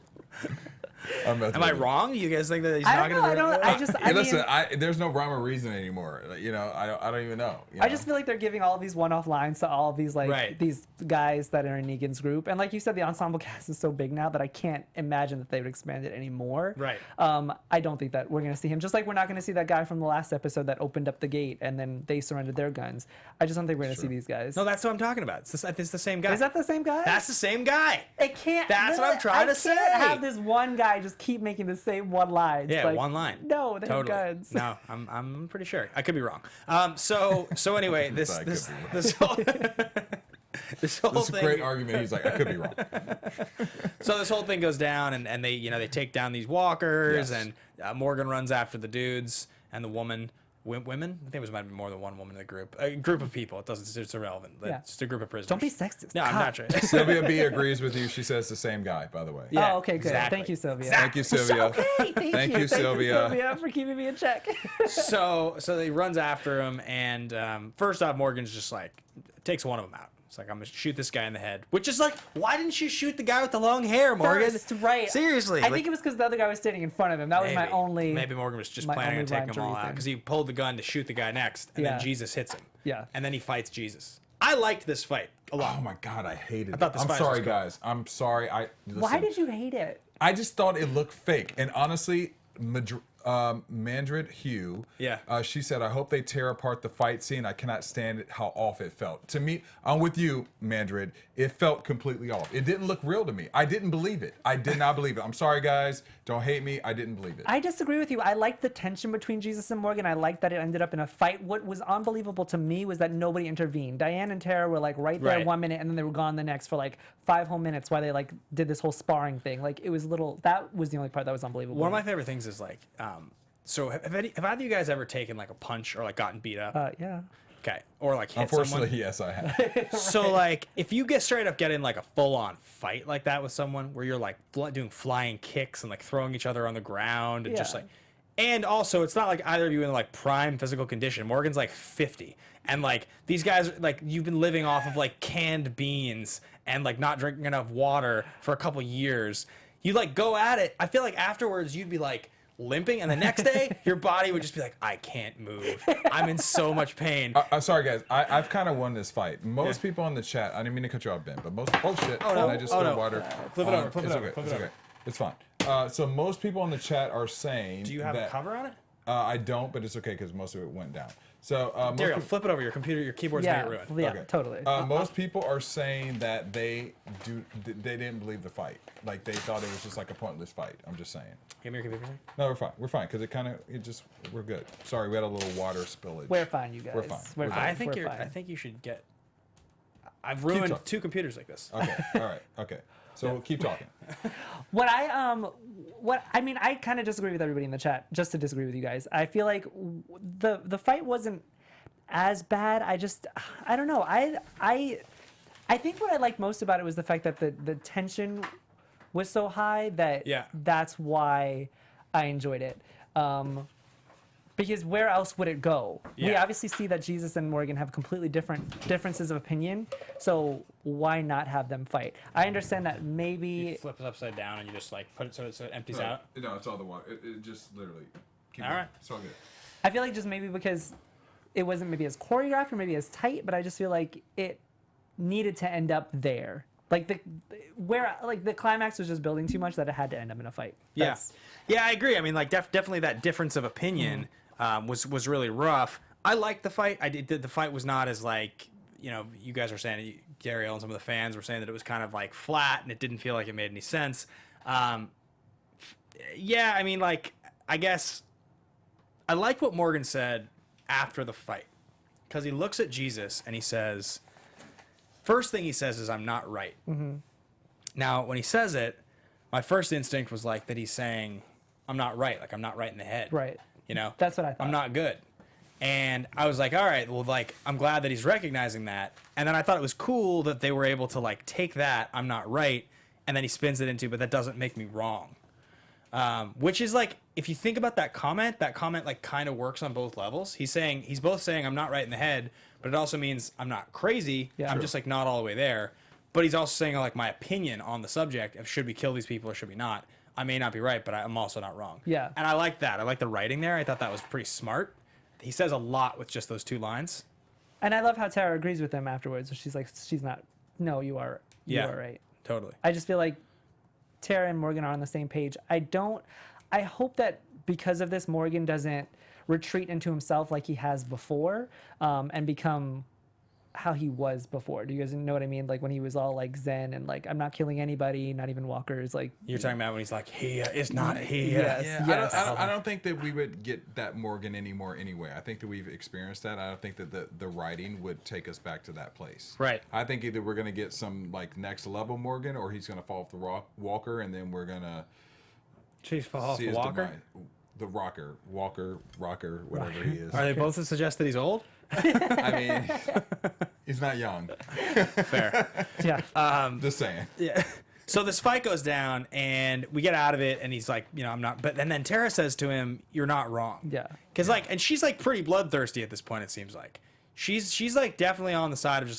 [SPEAKER 4] I'm messing
[SPEAKER 1] Am I
[SPEAKER 4] with you.
[SPEAKER 1] wrong? You guys think that he's
[SPEAKER 3] I
[SPEAKER 1] not
[SPEAKER 3] don't know.
[SPEAKER 1] going to
[SPEAKER 3] I
[SPEAKER 1] be?
[SPEAKER 3] don't. I just. I
[SPEAKER 4] Hey,
[SPEAKER 3] mean,
[SPEAKER 4] listen, there's no rhyme or reason anymore. Like, you know, I don't even know. You
[SPEAKER 3] I
[SPEAKER 4] know?
[SPEAKER 3] just feel like they're giving all of these one-off lines to all of these like
[SPEAKER 1] Right.
[SPEAKER 3] these guys that are in Negan's group, and like you said, the ensemble cast is so big now that I can't imagine that they would expand it anymore.
[SPEAKER 1] Right.
[SPEAKER 3] I don't think that we're gonna see him. Just like we're not gonna see that guy from the last episode that opened up the gate and then they surrendered their guns. I just don't think we're gonna see these guys.
[SPEAKER 1] No, that's what I'm talking about. It's the same guy.
[SPEAKER 3] Is that the same guy?
[SPEAKER 1] That's the same guy.
[SPEAKER 3] It can't.
[SPEAKER 1] That's what I'm trying to say.
[SPEAKER 3] I can't have this one guy just keep making the same one line.
[SPEAKER 1] Yeah,
[SPEAKER 3] Like,
[SPEAKER 1] one line.
[SPEAKER 3] No, they
[SPEAKER 1] Totally.
[SPEAKER 3] have guns.
[SPEAKER 1] No, I'm pretty sure. I could be wrong. So anyway, this
[SPEAKER 4] I could
[SPEAKER 1] this
[SPEAKER 4] be wrong.
[SPEAKER 1] this whole this whole
[SPEAKER 4] This is a
[SPEAKER 1] thing.
[SPEAKER 4] great argument. He's like, I could be wrong.
[SPEAKER 1] So this whole thing goes down, and they take down these walkers,
[SPEAKER 4] Yes.
[SPEAKER 1] and Morgan runs after the dudes and the woman. Women? I think it might be more than one woman in the group. A group of people. It's irrelevant.
[SPEAKER 3] Yeah.
[SPEAKER 1] It's just a group of prisoners.
[SPEAKER 3] Don't be sexist.
[SPEAKER 1] No, I'm
[SPEAKER 3] God.
[SPEAKER 1] not trying.
[SPEAKER 4] Sylvia B agrees with you. She says the same guy, by the way.
[SPEAKER 1] Yeah,
[SPEAKER 3] Oh, okay, good.
[SPEAKER 1] exactly.
[SPEAKER 3] Thank you, Sylvia.
[SPEAKER 4] Thank you, Sylvia.
[SPEAKER 3] Okay, thank you,
[SPEAKER 4] Sylvia.
[SPEAKER 3] for keeping me in check.
[SPEAKER 1] So he runs after him, and first off, Morgan's just like takes one of them out. It's like, I'm gonna shoot this guy in the head, which is like, why didn't you shoot the guy with the long hair, Morgan?
[SPEAKER 3] First, right?
[SPEAKER 1] Seriously,
[SPEAKER 3] I think it was because the other guy was standing in front of him. That was my
[SPEAKER 1] maybe.
[SPEAKER 3] only.
[SPEAKER 1] Maybe Morgan was just
[SPEAKER 3] my
[SPEAKER 1] planning on
[SPEAKER 3] only
[SPEAKER 1] taking
[SPEAKER 3] rhyme
[SPEAKER 1] them all
[SPEAKER 3] to
[SPEAKER 1] out
[SPEAKER 3] reason.
[SPEAKER 1] because he pulled the gun to shoot the guy next, and
[SPEAKER 3] Yeah.
[SPEAKER 1] then Jesus hits him.
[SPEAKER 3] Yeah.
[SPEAKER 1] And then he fights Jesus. I liked this fight a lot.
[SPEAKER 4] Oh my God, I hated it.
[SPEAKER 1] thought this
[SPEAKER 4] I'm
[SPEAKER 1] fight
[SPEAKER 4] sorry,
[SPEAKER 1] was cool.
[SPEAKER 4] guys. I'm sorry.
[SPEAKER 3] Why
[SPEAKER 4] Listen,
[SPEAKER 3] did you hate it?
[SPEAKER 4] I just thought it looked fake. And honestly, Mandred Hugh,
[SPEAKER 1] Yeah.
[SPEAKER 4] she said, I hope they tear apart the fight scene. I cannot stand it, how off it felt. To me, I'm with you, Mandred. It felt completely off. It didn't look real to me. I didn't believe it. I did not believe it. I'm sorry, guys. Don't hate me. I didn't believe it.
[SPEAKER 3] I disagree with you. I liked the tension between Jesus and Morgan. I liked that it ended up in a fight. What was unbelievable to me was that nobody intervened. Diane and Tara were like right there
[SPEAKER 1] Right.
[SPEAKER 3] 1 minute, and then they were gone the next for like 5 whole minutes while they like did this whole sparring thing. Like it was little. That was the only part that was unbelievable.
[SPEAKER 1] One of my favorite things is like, so have either of you guys ever taken like a punch or like gotten beat up?
[SPEAKER 3] Yeah.
[SPEAKER 1] Okay, or like hit
[SPEAKER 4] Unfortunately,
[SPEAKER 1] someone?
[SPEAKER 4] yes, I have.
[SPEAKER 1] So like, if you get straight up getting like a full-on fight like that with someone, where you're like doing flying kicks and like throwing each other on the ground and just
[SPEAKER 3] Yeah.
[SPEAKER 1] like, and also it's not like either of you in like prime physical condition. Morgan's like 50, and like these guys like you've been living off of like canned beans and like not drinking enough water for a couple years. You like go at it. I feel like afterwards you'd be like limping, and the next day your body would just be like, I can't move. I'm in so much pain.
[SPEAKER 4] Sorry guys, I've kind of won this fight. Most people in the chat, I didn't mean to cut you off, Ben, but most shit.
[SPEAKER 1] Oh, no.
[SPEAKER 4] I just
[SPEAKER 1] Oh,
[SPEAKER 4] spilled
[SPEAKER 1] no.
[SPEAKER 4] water.
[SPEAKER 1] Flip it over, flip it
[SPEAKER 4] It's
[SPEAKER 1] over,
[SPEAKER 4] okay.
[SPEAKER 1] flip it
[SPEAKER 4] It's
[SPEAKER 1] over.
[SPEAKER 4] okay. It's fine. So most people in the chat are saying
[SPEAKER 1] Do you have
[SPEAKER 4] that,
[SPEAKER 1] a cover on it?
[SPEAKER 4] I don't, but it's okay because most of it went down. So most
[SPEAKER 1] Derrial,
[SPEAKER 4] people,
[SPEAKER 1] flip it over. Your computer, your keyboard's
[SPEAKER 3] Yeah,
[SPEAKER 1] gonna get ruined.
[SPEAKER 3] yeah,
[SPEAKER 4] Okay.
[SPEAKER 3] totally.
[SPEAKER 4] most people are saying that they didn't believe the fight. Like they thought it was just like a pointless fight. I'm just saying.
[SPEAKER 1] Give me your computer.
[SPEAKER 4] No, we're fine. We're fine because we're good. Sorry, we had a little water spillage.
[SPEAKER 3] We're fine, you guys.
[SPEAKER 4] We're fine.
[SPEAKER 3] We're
[SPEAKER 4] We're
[SPEAKER 3] fine.
[SPEAKER 4] fine.
[SPEAKER 1] I think
[SPEAKER 3] We're
[SPEAKER 1] you're.
[SPEAKER 3] fine.
[SPEAKER 1] I think you should get. I've ruined
[SPEAKER 4] talking.
[SPEAKER 1] 2 computers like this.
[SPEAKER 4] Okay. All right. Okay. So keep talking.
[SPEAKER 3] I mean, I kind of disagree with everybody in the chat. Just to disagree with you guys, I feel like the fight wasn't as bad. I don't know. I think what I liked most about it was the fact that the tension was so high that that's why I enjoyed it. Because where else would it go? We
[SPEAKER 1] Yeah.
[SPEAKER 3] obviously see that Jesus and Morgan have completely differences of opinion. So why not have them fight? I understand that maybe.
[SPEAKER 1] You flip it upside down and you just like put it so it empties out.
[SPEAKER 4] No, it's all the water. It just literally. Keep
[SPEAKER 1] All
[SPEAKER 4] going.
[SPEAKER 1] right.
[SPEAKER 4] It's all good.
[SPEAKER 3] I feel like just maybe because it wasn't maybe as choreographed or maybe as tight, but I just feel like it needed to end up there. Like the climax was just building too much that it had to end up in a fight. That's-
[SPEAKER 1] Yeah, I agree. I mean, like definitely that difference of opinion was really rough. I liked the fight. The fight was not as like, you guys were saying, Derrial and some of the fans were saying that it was kind of like flat and it didn't feel like it made any sense. Yeah, I mean, like, I guess I like what Morgan said after the fight, because he looks at Jesus and he says, first thing he says is, I'm not right. Now, when he says it, my first instinct was like that he's saying, I'm not right. Like, I'm not right in the head.
[SPEAKER 3] Right.
[SPEAKER 1] That's
[SPEAKER 3] what I thought.
[SPEAKER 1] I'm not good. And I was like, all right, well, like, I'm glad that he's recognizing that. And then I thought it was cool that they were able to, like, take that, I'm not right, and then he spins it into, but that doesn't make me wrong. Which is, like, if you think about that comment, like, kind of works on both levels. He's both saying I'm not right in the head, but it also means I'm not crazy.
[SPEAKER 3] Yeah.
[SPEAKER 1] I'm just, like, not all the way there. But he's also saying, like, my opinion on the subject of should we kill these people or should we not. I may not be right, but I'm also not wrong.
[SPEAKER 3] Yeah.
[SPEAKER 1] And I like that. I like the writing there. I thought that was pretty smart. He says a lot with just those 2 lines.
[SPEAKER 3] And I love how Tara agrees with him afterwards. She's like, she's not. No, you are. You are right.
[SPEAKER 1] Totally.
[SPEAKER 3] I just feel like Tara and Morgan are on the same page. I hope that because of this, Morgan doesn't retreat into himself like he has before, and become how he was before. Do you guys know what I mean? Like when he was all like zen and like, I'm not killing anybody, not even walkers. Like
[SPEAKER 1] You're talking about when he's like, he is not he.
[SPEAKER 3] Yes.
[SPEAKER 4] Yeah,
[SPEAKER 3] Yes.
[SPEAKER 4] I don't think that we would get that Morgan anymore anyway. I think that we've experienced that. I don't think that the writing would take us back to that place.
[SPEAKER 1] Right.
[SPEAKER 4] I think either we're going to get some like next level Morgan or he's going to fall off the walker and then we're going to
[SPEAKER 1] Chief fall off
[SPEAKER 4] see
[SPEAKER 1] the
[SPEAKER 4] his
[SPEAKER 1] walker.
[SPEAKER 4] demise. The rocker, whatever he is.
[SPEAKER 1] Are they both to suggest that he's old?
[SPEAKER 4] I mean, he's not young.
[SPEAKER 1] Fair.
[SPEAKER 3] yeah.
[SPEAKER 4] Just saying.
[SPEAKER 1] Yeah. So this fight goes down and we get out of it and he's like, I'm not, but and then Tara says to him, you're not wrong.
[SPEAKER 3] Yeah.
[SPEAKER 1] Cause like, and she's like pretty bloodthirsty at this point. It seems like she's like definitely on the side of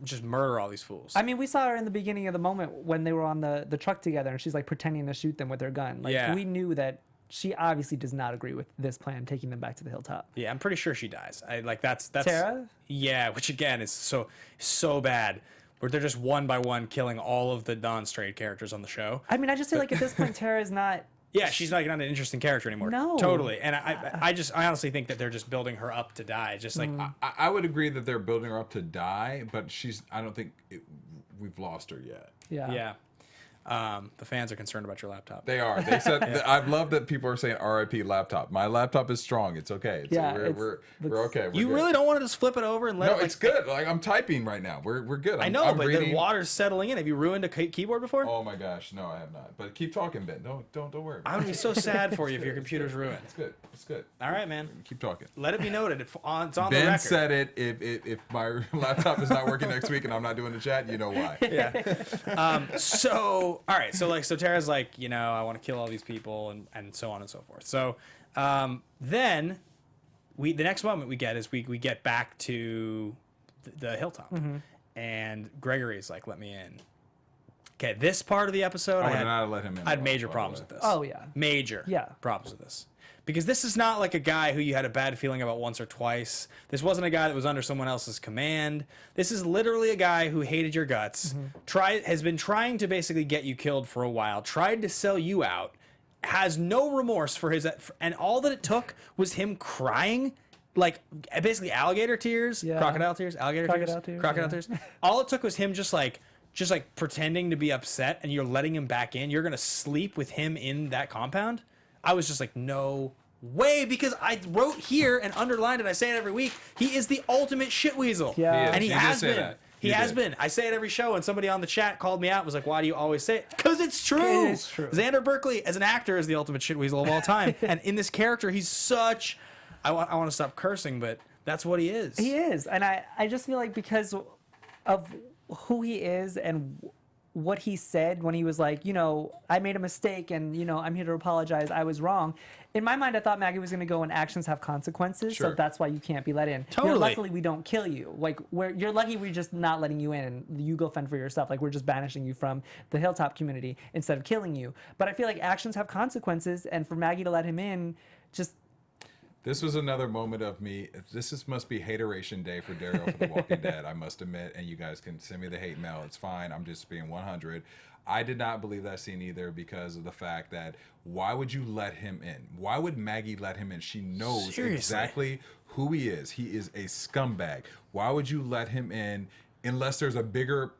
[SPEAKER 1] just murder all these fools.
[SPEAKER 3] I mean, we saw her in the beginning of the moment when they were on the truck together and she's like pretending to shoot them with her gun. Like
[SPEAKER 1] Yeah.
[SPEAKER 3] we knew that she obviously does not agree with this plan, taking them back to the hilltop.
[SPEAKER 1] Yeah, I'm pretty sure she dies. That's
[SPEAKER 3] Tara?
[SPEAKER 1] Yeah, which again is so bad. Where they're just one by one killing all of the non-straight characters on the show.
[SPEAKER 3] I mean, I just feel like at this point, Tara is not.
[SPEAKER 1] Yeah, she's not an interesting character anymore.
[SPEAKER 3] No.
[SPEAKER 1] Totally. And I honestly think that they're just building her up to die. Just like
[SPEAKER 4] I would agree that they're building her up to die, but I don't think we've lost her yet.
[SPEAKER 3] Yeah.
[SPEAKER 1] yeah. The fans are concerned about your laptop.
[SPEAKER 4] They are. They said. I've loved that people are saying "R.I.P. laptop." My laptop is strong. It's okay.
[SPEAKER 3] Yeah,
[SPEAKER 4] we're okay. We're
[SPEAKER 1] You
[SPEAKER 4] good.
[SPEAKER 1] really don't want to just flip it over and let
[SPEAKER 4] No,
[SPEAKER 1] it, like,
[SPEAKER 4] it's good. Like I'm typing right now. We're good.
[SPEAKER 1] I know,
[SPEAKER 4] I'm
[SPEAKER 1] but
[SPEAKER 4] reading.
[SPEAKER 1] the water's settling in. Have you ruined a keyboard before?
[SPEAKER 4] Oh my gosh, no, I have not. But keep talking, Ben. Don't worry.
[SPEAKER 1] I'm gonna be so sad for you if your computer's ruined.
[SPEAKER 4] It's good. It's good.
[SPEAKER 1] All right, man.
[SPEAKER 4] Keep talking.
[SPEAKER 1] Let it be noted. It's on the
[SPEAKER 4] Ben
[SPEAKER 1] record.
[SPEAKER 4] said it. If my laptop is not working next week and I'm not doing the chat, you know why.
[SPEAKER 1] Yeah. So all right. So Tara's like, I want to kill all these people and so on and so forth. So then the next moment we get is we get back to the hilltop, and Gregory's like, let me in, Okay, this part of the episode,
[SPEAKER 4] I would not have let him in.
[SPEAKER 1] I had major problems with this.
[SPEAKER 3] Oh, yeah.
[SPEAKER 1] Major problems with this. Because this is not like a guy who you had a bad feeling about once or twice. This wasn't a guy that was under someone else's command. This is literally a guy who hated your guts, has been trying to basically get you killed for a while, tried to sell you out, has no remorse for his... And all that it took was him crying, like basically alligator tears, crocodile tears, crocodile tears. All it took was him just like pretending to be upset, and you're letting him back in. You're going to sleep with him in that compound? I was just like, no way, because I wrote here and underlined it. I say it every week. He is the ultimate shit weasel.
[SPEAKER 3] Yeah.
[SPEAKER 1] And he
[SPEAKER 4] You did
[SPEAKER 1] has
[SPEAKER 4] say
[SPEAKER 1] been.
[SPEAKER 4] that.
[SPEAKER 1] He has been. I say it every show, and somebody on the chat called me out, was like, why do you always say it? Because it's true.
[SPEAKER 3] It is true.
[SPEAKER 1] Xander Berkeley, as an actor, is the ultimate shit weasel of all time. And in this character, he's such... I want to stop cursing, but that's what he is.
[SPEAKER 3] He is. And I just feel like because of who he is and what he said when he was like, you know, I made a mistake and, you know, I'm here to apologize. I was wrong. In my mind, I thought Maggie was going to go and actions have consequences.
[SPEAKER 4] Sure.
[SPEAKER 3] So that's why you can't be let in.
[SPEAKER 1] Totally.
[SPEAKER 3] You know, luckily, we don't kill you. Like, you're lucky we're just not letting you in and you go fend for yourself. Like, we're just banishing you from the Hilltop community instead of killing you. But I feel like actions have consequences. And for Maggie to let him in, just...
[SPEAKER 4] This was another moment of me. Must be hateration day for Derrial for The Walking Dead, I must admit. And you guys can send me the hate mail. It's fine. I'm just being 100. I did not believe that scene either because of the fact that why would you let him in? Why would Maggie let him in? She knows exactly who he is. He is a scumbag. Why would you let him in unless there's a bigger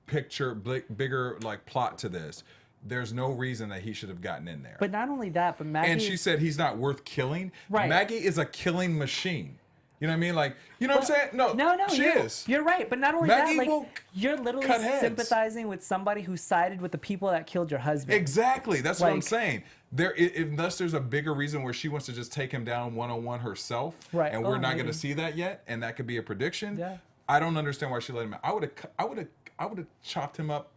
[SPEAKER 4] picture, bigger like plot to this? There's no reason that he should have gotten in there.
[SPEAKER 3] But not only that, but Maggie...
[SPEAKER 4] And she said he's not worth killing.
[SPEAKER 3] Right.
[SPEAKER 4] Maggie is a killing machine. You know what I mean? Like, you know what I'm saying? No, she is.
[SPEAKER 3] You're right. But not only
[SPEAKER 4] Maggie
[SPEAKER 3] that,
[SPEAKER 4] will
[SPEAKER 3] like, you're literally
[SPEAKER 4] cut heads.
[SPEAKER 3] sympathizing with somebody who sided with the people that killed your husband.
[SPEAKER 4] Exactly. That's what I'm
[SPEAKER 3] Like-
[SPEAKER 4] saying. Unless there's a bigger reason where she wants to just take him down one-on-one herself,
[SPEAKER 3] Right.
[SPEAKER 4] and we're not
[SPEAKER 3] maybe.
[SPEAKER 4] going to see that yet, and that could be a prediction.
[SPEAKER 3] Yeah.
[SPEAKER 4] I don't understand why she let him in. I would have chopped him up.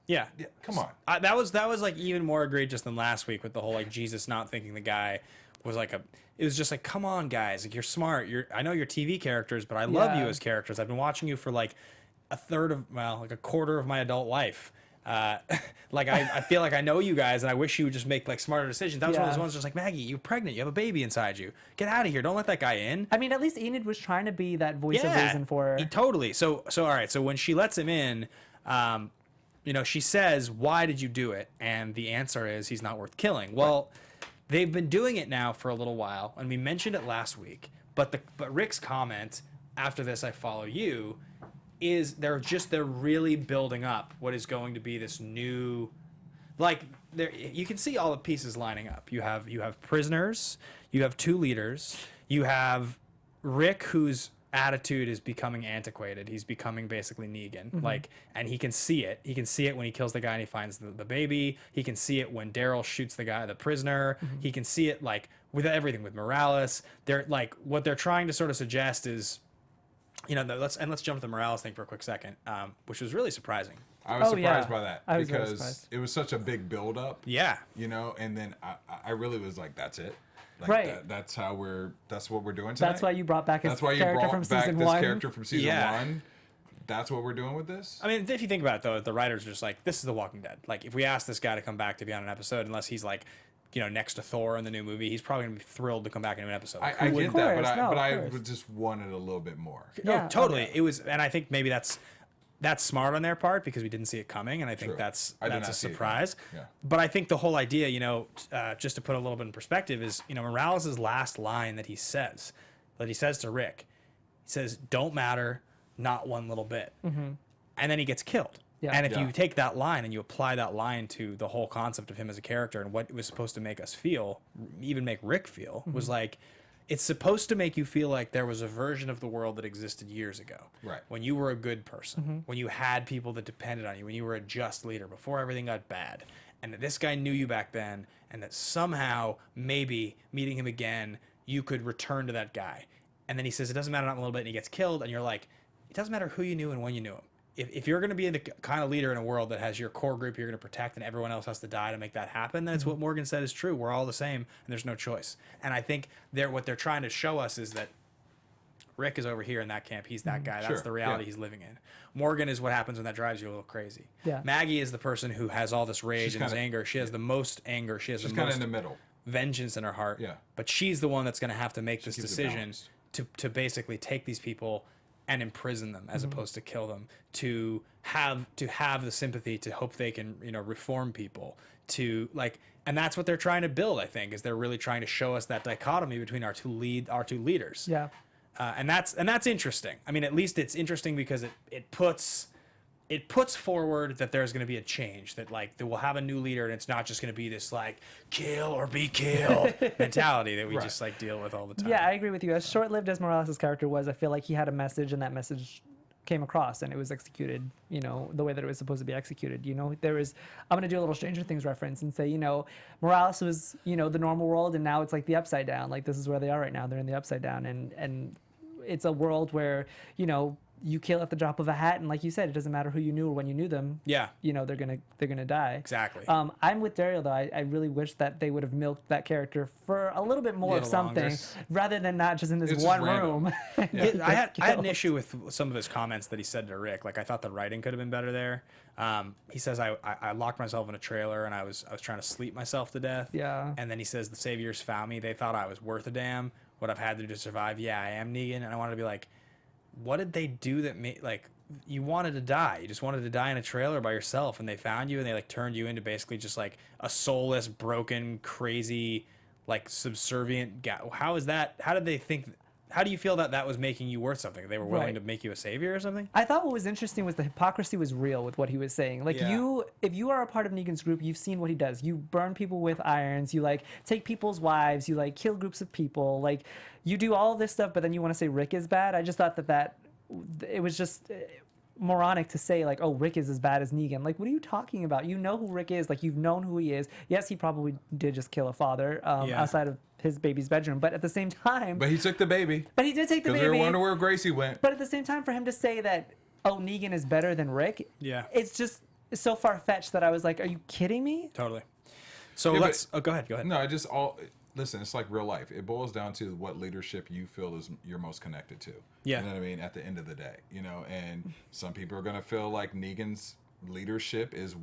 [SPEAKER 1] Yeah.
[SPEAKER 4] Come on.
[SPEAKER 1] That was like even more egregious than last week with the whole like Jesus not thinking the guy was like it was just like, come on guys, like you're smart, I know you're TV characters, but I love you as characters. I've been watching you for like a quarter of my adult life. Like I feel like I know you guys, and I wish you would just make like smarter decisions. That was one of those ones just like, Maggie, you're pregnant, you have a baby inside you, get out of here, don't let that guy in.
[SPEAKER 3] I mean, at least Enid was trying to be that voice of reason for her.
[SPEAKER 1] Totally. So all right, so when she lets him in, you know, she says, why did you do it? And the answer is he's not worth killing. Well, they've been doing it now for a little while, and we mentioned it last week. But Rick's comment after this, I follow you, is they're really building up what is going to be this new, like you can see all the pieces lining up. You have prisoners, you have two leaders, you have Rick who's attitude is becoming antiquated. He's becoming basically Negan. Like, and he can see it. He can see it when he kills the guy and he finds the baby. He can see it when Daryl shoots the prisoner. He can see it like with everything with Morales. They're like, what they're trying to sort of suggest is, you know, let's jump to the Morales thing for a quick second, which was really surprising.
[SPEAKER 4] I was surprised
[SPEAKER 3] yeah.
[SPEAKER 4] by that
[SPEAKER 3] I was very
[SPEAKER 4] because
[SPEAKER 3] surprised.
[SPEAKER 4] it was such a big build up.
[SPEAKER 1] Yeah.
[SPEAKER 4] You know, and then I really was like, that's it. Like
[SPEAKER 3] Right.
[SPEAKER 4] That's what we're doing tonight.
[SPEAKER 3] That's why you brought back his
[SPEAKER 4] That's why you
[SPEAKER 3] character
[SPEAKER 4] brought
[SPEAKER 3] from
[SPEAKER 4] back
[SPEAKER 3] season
[SPEAKER 4] this
[SPEAKER 3] 1.
[SPEAKER 4] character from season
[SPEAKER 1] Yeah.
[SPEAKER 4] 1. That's what we're doing with this.
[SPEAKER 1] I mean, if you think about it, though, the writers are just like, this is The Walking Dead. Like, if we ask this guy to come back to be on an episode, unless he's like, you know, next to Thor in the new movie, he's probably gonna be thrilled to come back into an episode.
[SPEAKER 4] I get that, but
[SPEAKER 3] No,
[SPEAKER 4] I
[SPEAKER 3] of course.
[SPEAKER 4] just wanted a little bit more.
[SPEAKER 3] Yeah,
[SPEAKER 1] No, totally.
[SPEAKER 3] okay.
[SPEAKER 1] It was, and I think maybe that's smart on their part because we didn't see it coming, and I think
[SPEAKER 4] True.
[SPEAKER 1] that's
[SPEAKER 4] I did
[SPEAKER 1] a
[SPEAKER 4] not see it
[SPEAKER 1] surprise.
[SPEAKER 4] coming. Yeah.
[SPEAKER 1] But I think the whole idea, you know, just to put a little bit in perspective, is, you know, Morales' last line that he says to Rick, he says, "Don't matter, not one little bit," and then he gets killed.
[SPEAKER 3] Yeah.
[SPEAKER 1] And if
[SPEAKER 4] Yeah.
[SPEAKER 1] you take that line and you apply that line to the whole concept of him as a character and what it was supposed to make us feel, even make Rick feel, was like, it's supposed to make you feel like there was a version of the world that existed years ago.
[SPEAKER 4] Right.
[SPEAKER 1] When you were a good person, when you had people that depended on you, when you were a just leader, before everything got bad. And that this guy knew you back then, and that somehow, maybe, meeting him again, you could return to that guy. And then he says, it doesn't matter, not a little bit, and he gets killed, and you're like, it doesn't matter who you knew and when you knew him. If you're going to be the kind of leader in a world that has your core group you're going to protect and everyone else has to die to make that happen, then it's what Morgan said is true. We're all the same and there's no choice. And I think what they're trying to show us is that Rick is over here in that camp. He's that guy. That's
[SPEAKER 4] Sure,
[SPEAKER 1] the reality
[SPEAKER 4] yeah.
[SPEAKER 1] he's living in. Morgan is what happens when that drives you a little crazy.
[SPEAKER 3] Yeah.
[SPEAKER 1] Maggie is the person who has all this rage and this anger. She has the most anger. She has
[SPEAKER 4] She's
[SPEAKER 1] the
[SPEAKER 4] kind of
[SPEAKER 1] most
[SPEAKER 4] in the middle.
[SPEAKER 1] vengeance in her heart.
[SPEAKER 4] Yeah.
[SPEAKER 1] But she's the one that's going to have to make this
[SPEAKER 4] keeps it
[SPEAKER 1] decision
[SPEAKER 4] balanced.
[SPEAKER 1] to basically take these people and imprison them as opposed to kill them, to have the sympathy to hope they can, you know, reform people, to like, and that's what they're trying to build, I think, is they're really trying to show us that dichotomy between our two leaders.
[SPEAKER 3] Yeah.
[SPEAKER 1] And that's interesting. I mean, at least it's interesting because it puts forward that there's going to be a change, that like that we'll have a new leader and it's not just going to be this like kill or be killed mentality that we just like deal with all the time.
[SPEAKER 3] Yeah, I agree with you. As short-lived as Morales' character was, I feel like he had a message, and that message came across, and it was executed, you know, the way that it was supposed to be executed. You know, I'm going to do a little Stranger Things reference and say, you know, Morales was, you know, the normal world, and now it's like the upside down. Like, this is where they are right now. They're in the upside down, and it's a world where, you know, you kill at the drop of a hat, and like you said, it doesn't matter who you knew or when you knew them.
[SPEAKER 1] Yeah.
[SPEAKER 3] You know, they're gonna die.
[SPEAKER 1] Exactly.
[SPEAKER 3] I'm with Derrial though. I really wish that they would have milked that character for a little bit more of
[SPEAKER 1] Little
[SPEAKER 3] something,
[SPEAKER 1] longer.
[SPEAKER 3] rather than not just in this
[SPEAKER 4] It's
[SPEAKER 3] one
[SPEAKER 4] just random.
[SPEAKER 3] room.
[SPEAKER 1] I had an issue with some of his comments that he said to Rick. Like, I thought the writing could have been better there. He says, I locked myself in a trailer and I was trying to sleep myself to death.
[SPEAKER 3] Yeah.
[SPEAKER 1] And then he says, the Saviors found me. They thought I was worth a damn. What I've had to do to survive. Yeah, I am Negan. And I wanted to be like, what did they do that made, like, you wanted to die. You just wanted to die in a trailer by yourself, and they found you and they like turned you into basically just like a soulless, broken, crazy, like subservient guy. How is that? How did they think? How do you feel that was making you worth something? They were willing
[SPEAKER 3] Right.
[SPEAKER 1] to make you a savior or something?
[SPEAKER 3] I thought what was interesting was the hypocrisy was real with what he was saying. Like,
[SPEAKER 1] Yeah.
[SPEAKER 3] if you are a part of Negan's group, you've seen what he does. You burn people with irons. You like take people's wives. You like kill groups of people. Like, you do all of this stuff, but then you want to say Rick is bad. I just thought that it was just moronic to say like, oh, Rick is as bad as Negan. Like, what are you talking about? You know who Rick is. Like, you've known who he is. Yes, he probably did just kill a father outside of his baby's bedroom, but at the same time,
[SPEAKER 4] But he took the baby.
[SPEAKER 3] but he did take the
[SPEAKER 4] Because
[SPEAKER 3] baby.
[SPEAKER 4] we were wondering where Gracie went.
[SPEAKER 3] But at the same time, for him to say that, oh, Negan is better than Rick,
[SPEAKER 1] Yeah.
[SPEAKER 3] it's just so far-fetched that I was like, are you kidding me?
[SPEAKER 1] Totally. So
[SPEAKER 4] Yeah,
[SPEAKER 1] let's. Oh, go ahead. Go ahead.
[SPEAKER 4] No, listen, it's like real life. It boils down to what leadership you feel is you're most connected to.
[SPEAKER 1] Yeah.
[SPEAKER 4] You know what I mean? At the end of the day, you know, and some people are going to feel like Negan's leadership is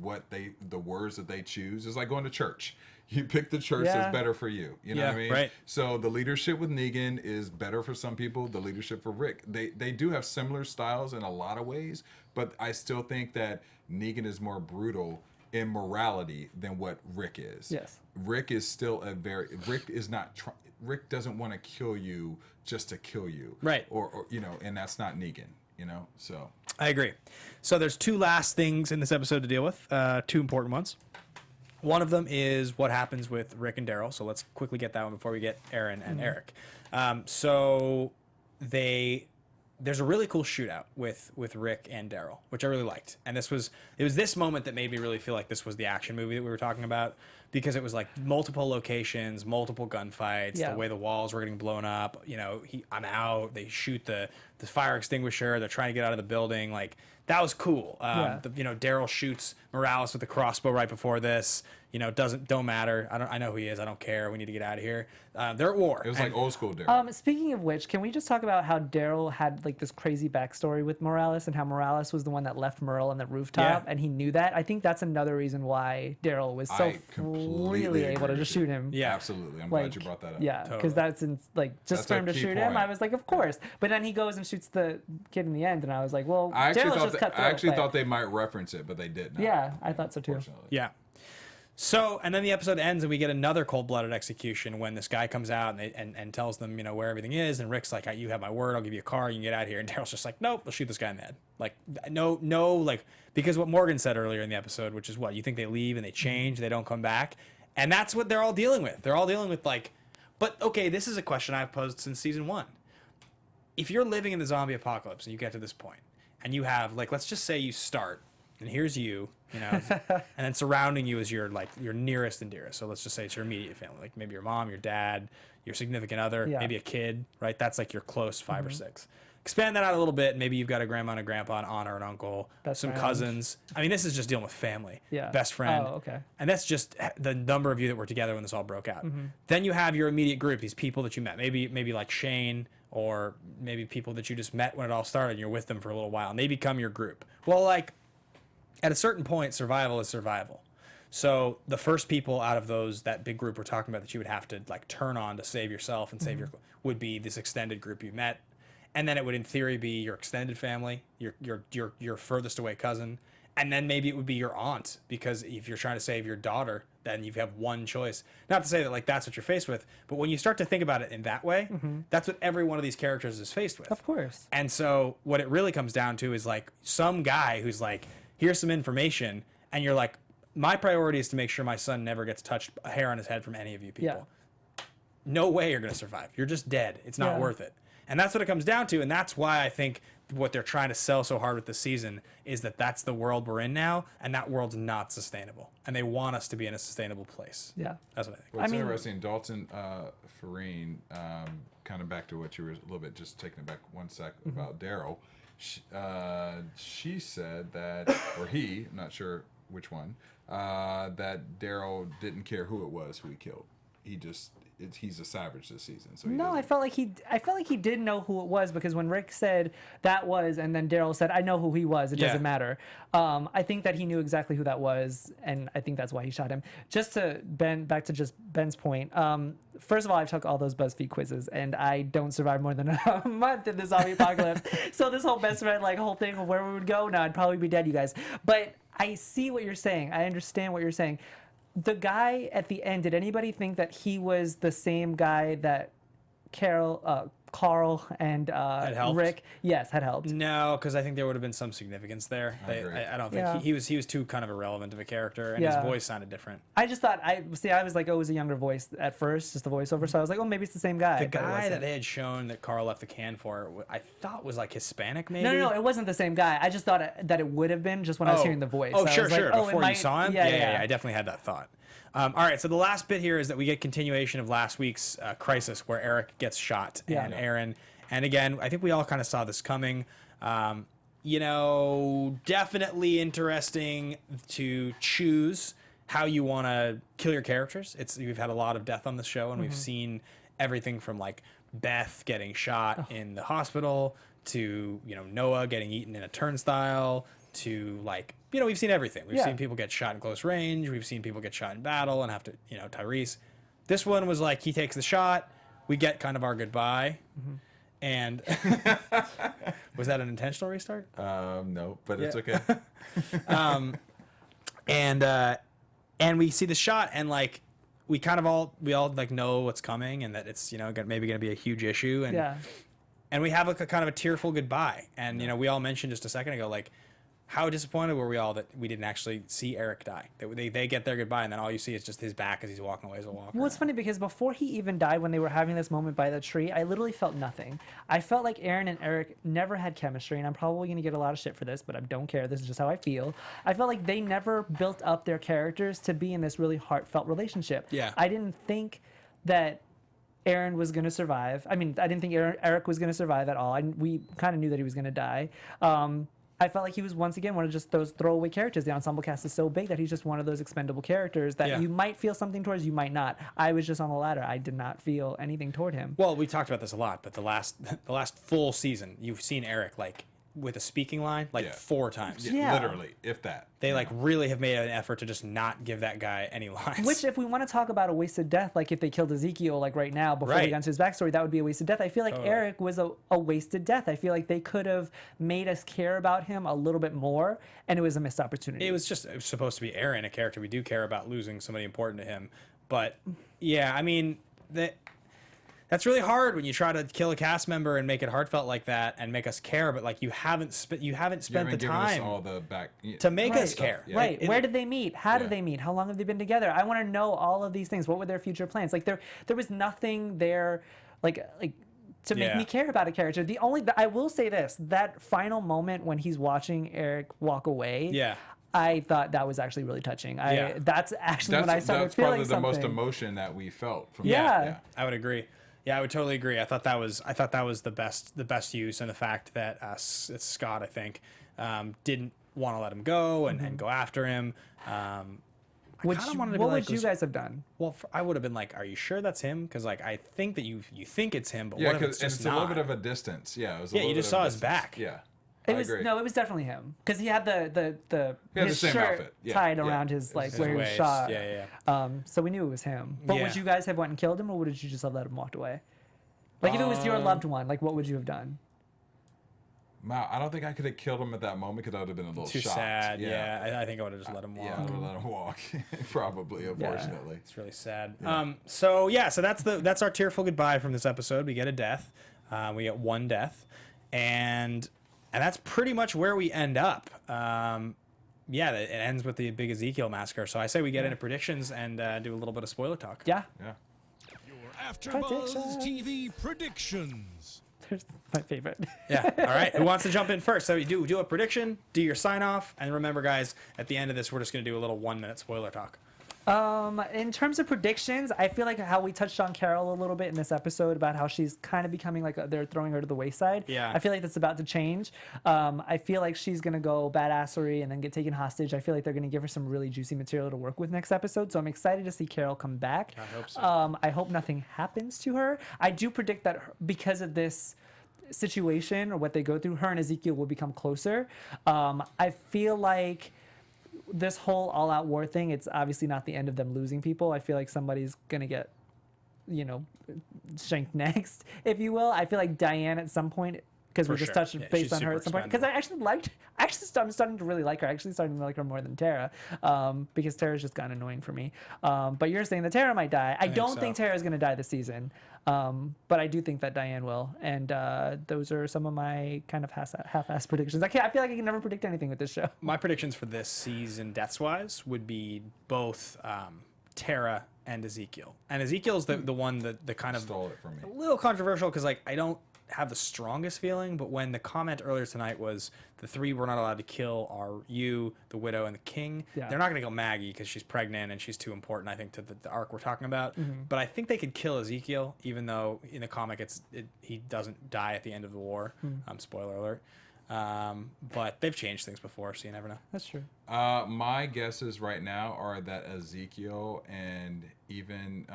[SPEAKER 4] the words that they choose. It's like going to church. You pick the church
[SPEAKER 3] Yeah.
[SPEAKER 4] that's better for you. You know
[SPEAKER 1] Yeah,
[SPEAKER 4] what I mean?
[SPEAKER 1] right.
[SPEAKER 4] So the leadership with Negan is better for some people. The leadership for Rick, they do have similar styles in a lot of ways, but I still think that Negan is more brutal in morality than what Rick is.
[SPEAKER 3] Yes.
[SPEAKER 4] Rick is still Rick doesn't want to kill you just to kill you.
[SPEAKER 1] Right.
[SPEAKER 4] Or you know, and that's not Negan, you know? So
[SPEAKER 1] I agree. So there's two last things in this episode to deal with, two important ones. One of them is what happens with Rick and Daryl. So let's quickly get that one before we get Aaron and Eric. So there's a really cool shootout with Rick and Daryl, which I really liked. And it was this moment that made me really feel like this was the action movie that we were talking about, because it was like multiple locations, multiple gunfights,
[SPEAKER 3] Yeah.
[SPEAKER 1] the way the walls were getting blown up. You know, I'm out. They shoot the fire extinguisher. They're trying to get out of the building. Like, that was cool.
[SPEAKER 3] Yeah.
[SPEAKER 1] Daryl shoots Morales with the crossbow right before this. You know, don't matter. I know who he is. I don't care. We need to get out of here. They're at war.
[SPEAKER 4] it was
[SPEAKER 1] And-
[SPEAKER 4] like old school Daryl.
[SPEAKER 3] Speaking of which, can we just talk about how Daryl had like this crazy backstory with Morales, and how Morales was the one that left Merle on the rooftop,
[SPEAKER 1] Yeah.
[SPEAKER 3] and he knew that? I think that's another reason why Daryl was so
[SPEAKER 4] I completely
[SPEAKER 3] freely able
[SPEAKER 4] agree
[SPEAKER 3] to
[SPEAKER 4] with
[SPEAKER 3] just
[SPEAKER 4] you.
[SPEAKER 3] shoot him.
[SPEAKER 1] Yeah.
[SPEAKER 4] Absolutely. I'm
[SPEAKER 3] Like,
[SPEAKER 4] glad you brought that up.
[SPEAKER 3] Yeah,
[SPEAKER 1] Totally.
[SPEAKER 3] because that's just
[SPEAKER 4] That's
[SPEAKER 3] for
[SPEAKER 4] a
[SPEAKER 3] him to
[SPEAKER 4] key
[SPEAKER 3] shoot him.
[SPEAKER 4] point.
[SPEAKER 3] I was like, of course. But then he goes and shoots the kid in the end, and I was like, well,
[SPEAKER 4] I actually
[SPEAKER 3] Daryl's
[SPEAKER 4] thought
[SPEAKER 3] just cut
[SPEAKER 4] I actually
[SPEAKER 3] through,
[SPEAKER 4] thought they might reference it, but they didn't.
[SPEAKER 3] Yeah, I thought so too.
[SPEAKER 4] Unfortunately.
[SPEAKER 1] Yeah. So, and then the episode ends and we get another cold-blooded execution when this guy comes out and tells them, you know, where everything is. And Rick's like, you have my word. I'll give you a car. You can get out of here. And Daryl's just like, nope, we'll shoot this guy in the head. Like, no, like, because what Morgan said earlier in the episode, which is what, you think they leave and they change, they don't come back. And that's what they're all dealing with. They're all dealing with like, but okay, this is a question I've posed since season 1. If you're living in the zombie apocalypse and you get to this point and you have, like, let's just say you start and here's you know, and then surrounding you is your nearest and dearest. So let's just say it's your immediate family, like maybe your mom, your dad, your significant other,
[SPEAKER 3] Yeah.
[SPEAKER 1] maybe a kid, right? That's like your close 5 or 6. Expand that out a little bit. Maybe you've got a grandma and a grandpa, an aunt or an uncle,
[SPEAKER 3] Best
[SPEAKER 1] some
[SPEAKER 3] friend.
[SPEAKER 1] cousins. I mean, this is just dealing with family,
[SPEAKER 3] Yeah.
[SPEAKER 1] best friend.
[SPEAKER 3] Oh, okay.
[SPEAKER 1] And that's just the number of you that were together when this all broke out. Then you have your immediate group, these people that you met, maybe like Shane or maybe people that you just met when it all started and you're with them for a little while and they become your group. Well, like at a certain point, survival is survival. So the first people out of that big group we're talking about that you would have to like turn on to save yourself and save would be this extended group you met. And then it would in theory be your extended family, your furthest away cousin, and then maybe it would be your aunt, because if you're trying to save your daughter, then you have one choice. Not to say that like that's what you're faced with, but when you start to think about it in that way, that's what every one of these characters is faced with.
[SPEAKER 3] Of course.
[SPEAKER 1] And so what it really comes down to is like some guy who's like, here's some information, and you're like, my priority is to make sure my son never gets touched a hair on his head from any of you people.
[SPEAKER 3] Yeah.
[SPEAKER 1] No way you're going to survive. You're just dead. It's not worth it. And that's what it comes down to. And that's why I think what they're trying to sell so hard with this season is that that's the world we're in now, and that world's not sustainable. And they want us to be in a sustainable place.
[SPEAKER 3] Yeah.
[SPEAKER 1] That's what I think.
[SPEAKER 4] What's interesting, Dalton Farine, kind of back to what you were a little bit just taking it back one sec about Daryl. She said that, or he, I'm not sure which one, that Daryl didn't care who it was who he killed. He's a savage this season. So
[SPEAKER 3] No, I felt like he did know who it was, because when Rick said that was, and then Daryl said, I know who he was, it doesn't matter. I think that he knew exactly who that was, and I think that's why he shot him. Just to back to just Ben's point. First of all, I took all those BuzzFeed quizzes, and I don't survive more than a month in the zombie apocalypse. So this whole best friend whole thing of where we would go, no, I'd probably be dead, you guys. But I see what you're saying. I understand what you're saying. The guy at the end, did anybody think that he was the same guy that Carl and Rick, had helped?
[SPEAKER 1] No, because I think there would have been some significance there. I don't think he was too kind of irrelevant of a character, and his voice sounded different.
[SPEAKER 3] I just thought I was like, oh, it was a younger voice at first, just the voiceover. So I was like, oh, maybe it's the same guy.
[SPEAKER 1] The guy that they had shown that Carl left the can for, I thought was like Hispanic, maybe.
[SPEAKER 3] No, it wasn't the same guy. I just thought that it would have been just when I was hearing the voice.
[SPEAKER 1] Oh,
[SPEAKER 3] I
[SPEAKER 1] sure.
[SPEAKER 3] was like,
[SPEAKER 1] Before you saw him, yeah, I definitely had that thought. All right, so the last bit here is that we get continuation of last week's crisis where Eric gets shot and Aaron. And again, I think we all kind of saw this coming. Definitely interesting to choose how you want to kill your characters. We've had a lot of death on the show, and we've seen everything from like Beth getting shot in the hospital to Noah getting eaten in a turnstile to like we've seen everything. We've seen people get shot in close range. We've seen people get shot in battle and have to Tyrese. This one was like he takes the shot. We get kind of our goodbye. And was that an intentional restart?
[SPEAKER 4] No, but it's okay.
[SPEAKER 1] And we see the shot, and like we all like know what's coming, and that it's maybe going to be a huge issue, and we have a kind of a tearful goodbye, and we all mentioned just a second ago like how disappointed were we all that we didn't actually see Eric die? They get their goodbye, and then all you see is just his back as he's walking away as a walker.
[SPEAKER 3] Well, it's funny because before he even died, when they were having this moment by the tree, I literally felt nothing. I felt like Aaron and Eric never had chemistry, and I'm probably going to get a lot of shit for this, but I don't care. This is just how I feel. I felt like they never built up their characters to be in this really heartfelt relationship.
[SPEAKER 1] Yeah.
[SPEAKER 3] I didn't think that Aaron was going to survive. I mean, I didn't think Eric was going to survive at all. We kind of knew that he was going to die. I felt like he was once again one of just those throwaway characters. The ensemble cast is so big that he's just one of those expendable characters that you might feel something towards, you might not. I was just on the ladder. I did not feel anything toward him.
[SPEAKER 1] Well, we talked about this a lot, but the last full season, you've seen Eric like with a speaking line 4 times.
[SPEAKER 3] Yeah.
[SPEAKER 4] Literally, if that.
[SPEAKER 1] They like really have made an effort to just not give that guy any lines.
[SPEAKER 3] Which, if we want to talk about a wasted death, like if they killed Ezekiel like right now before we got into his backstory, that would be a wasted death. I feel like Eric was a wasted death. I feel like they could have made us care about him a little bit more, and it was a missed opportunity.
[SPEAKER 1] It was supposed to be Aaron, a character we do care about losing somebody important to him. But yeah, I mean that's really hard when you try to kill a cast member and make it heartfelt like that and make us care, but like you haven't spent the time
[SPEAKER 4] all the back
[SPEAKER 1] to make us care.
[SPEAKER 4] Yeah.
[SPEAKER 3] Right. Where did they meet? How did they meet? How long have they been together? I want to know all of these things. What were their future plans? Like there was nothing there like to make me care about a character. I will say this, that final moment when he's watching Eric walk away.
[SPEAKER 1] Yeah.
[SPEAKER 3] I thought that was actually really touching. That's actually when I started feeling something.
[SPEAKER 4] That's probably the most emotion that we felt from
[SPEAKER 3] that.
[SPEAKER 1] I would agree. Yeah, I would totally agree. I thought that was the best use, and the fact that it's Scott, I think, didn't want to let him go and go after him.
[SPEAKER 3] What
[SPEAKER 1] kinda wanted to be
[SPEAKER 3] what
[SPEAKER 1] like,
[SPEAKER 3] would you
[SPEAKER 1] was-
[SPEAKER 3] guys have done?
[SPEAKER 1] Well, I would have been like, "Are you sure that's him?" Because like I think that you think it's him, but
[SPEAKER 4] Yeah,
[SPEAKER 1] what if it's
[SPEAKER 4] and
[SPEAKER 1] just
[SPEAKER 4] it's a little
[SPEAKER 1] not?
[SPEAKER 4] bit of a distance. Yeah, it was a
[SPEAKER 1] Yeah, you
[SPEAKER 4] little
[SPEAKER 1] just
[SPEAKER 4] bit of
[SPEAKER 1] saw
[SPEAKER 4] a
[SPEAKER 1] his
[SPEAKER 4] distance.
[SPEAKER 1] back.
[SPEAKER 4] Yeah,
[SPEAKER 3] It
[SPEAKER 4] I
[SPEAKER 3] was
[SPEAKER 4] agree.
[SPEAKER 3] no, it was definitely him because he had the
[SPEAKER 4] He had the
[SPEAKER 3] his
[SPEAKER 4] same
[SPEAKER 3] shirt
[SPEAKER 4] outfit. Yeah,
[SPEAKER 3] tied
[SPEAKER 4] yeah.
[SPEAKER 3] around his like
[SPEAKER 1] his
[SPEAKER 3] where he was
[SPEAKER 1] waist.
[SPEAKER 3] shot.
[SPEAKER 1] Yeah.
[SPEAKER 3] So we knew it was him. But
[SPEAKER 1] Yeah.
[SPEAKER 3] would you guys have went and killed him, or would you just have let him walked away? Like if it was your loved one, like what would you have done?
[SPEAKER 4] Wow, I don't think I could have killed him at that moment because I would have been a little
[SPEAKER 1] Too
[SPEAKER 4] shocked.
[SPEAKER 1] sad. Yeah, I think I would have just let him walk.
[SPEAKER 4] Yeah, I would have let him walk. Probably, unfortunately.
[SPEAKER 1] It's really sad. So that's our tearful goodbye from this episode. We get a death. We get one death, and that's pretty much where we end up. It ends with the big Ezekiel massacre. So I say we get into predictions and do a little bit of spoiler talk.
[SPEAKER 3] Yeah,
[SPEAKER 4] Yeah.
[SPEAKER 2] Your AfterBuzz TV predictions.
[SPEAKER 3] there's my favorite.
[SPEAKER 1] Yeah. All right. Who wants to jump in first? So you do a prediction, do your sign off, and remember, guys, at the end of this, we're just gonna do a little 1 minute spoiler talk.
[SPEAKER 3] In terms of predictions, I feel like how we touched on Carol a little bit in this episode about how she's kind of becoming like they're throwing her to the wayside.
[SPEAKER 1] Yeah.
[SPEAKER 3] I feel like that's about to change. I feel like she's gonna go badassery and then get taken hostage. I feel like they're gonna give her some really juicy material to work with next episode. So I'm excited to see Carol come back.
[SPEAKER 1] I hope so.
[SPEAKER 3] I hope nothing happens to her. I do predict that because of this situation or what they go through, her and Ezekiel will become closer. I feel like this whole all-out war thing, it's obviously not the end of them losing people. I feel like somebody's gonna get, shanked next, if you will. I feel like Diane at some point, because
[SPEAKER 1] For
[SPEAKER 3] we just
[SPEAKER 1] sure.
[SPEAKER 3] touched
[SPEAKER 1] Yeah,
[SPEAKER 3] base
[SPEAKER 1] she's
[SPEAKER 3] on her
[SPEAKER 1] super
[SPEAKER 3] at some point. Because I'm starting to really like her. Actually starting to like her more than Tara, because Tara's just gotten annoying for me. But you're saying that Tara might die. I don't think
[SPEAKER 1] so.
[SPEAKER 3] Tara's gonna die this season. But I do think that Diane will, and those are some of my kind of half-ass predictions. I feel like I can never predict anything with this show.
[SPEAKER 1] My predictions for this season, deaths-wise, would be both Tara and Ezekiel. And Ezekiel's the one that the kind of
[SPEAKER 4] Stole it from me.
[SPEAKER 1] a little controversial because like I don't have the strongest feeling, but when the comment earlier tonight was the 3 we're not allowed to kill are you, the widow, and the king.
[SPEAKER 3] Yeah.
[SPEAKER 1] They're not going to kill Maggie because she's pregnant and she's too important, I think, to the arc we're talking about. But I think they could kill Ezekiel, even though in the comic he doesn't die at the end of the war. Spoiler alert. But they've changed things before, so you never know.
[SPEAKER 3] That's true.
[SPEAKER 4] My guesses right now are that Ezekiel and even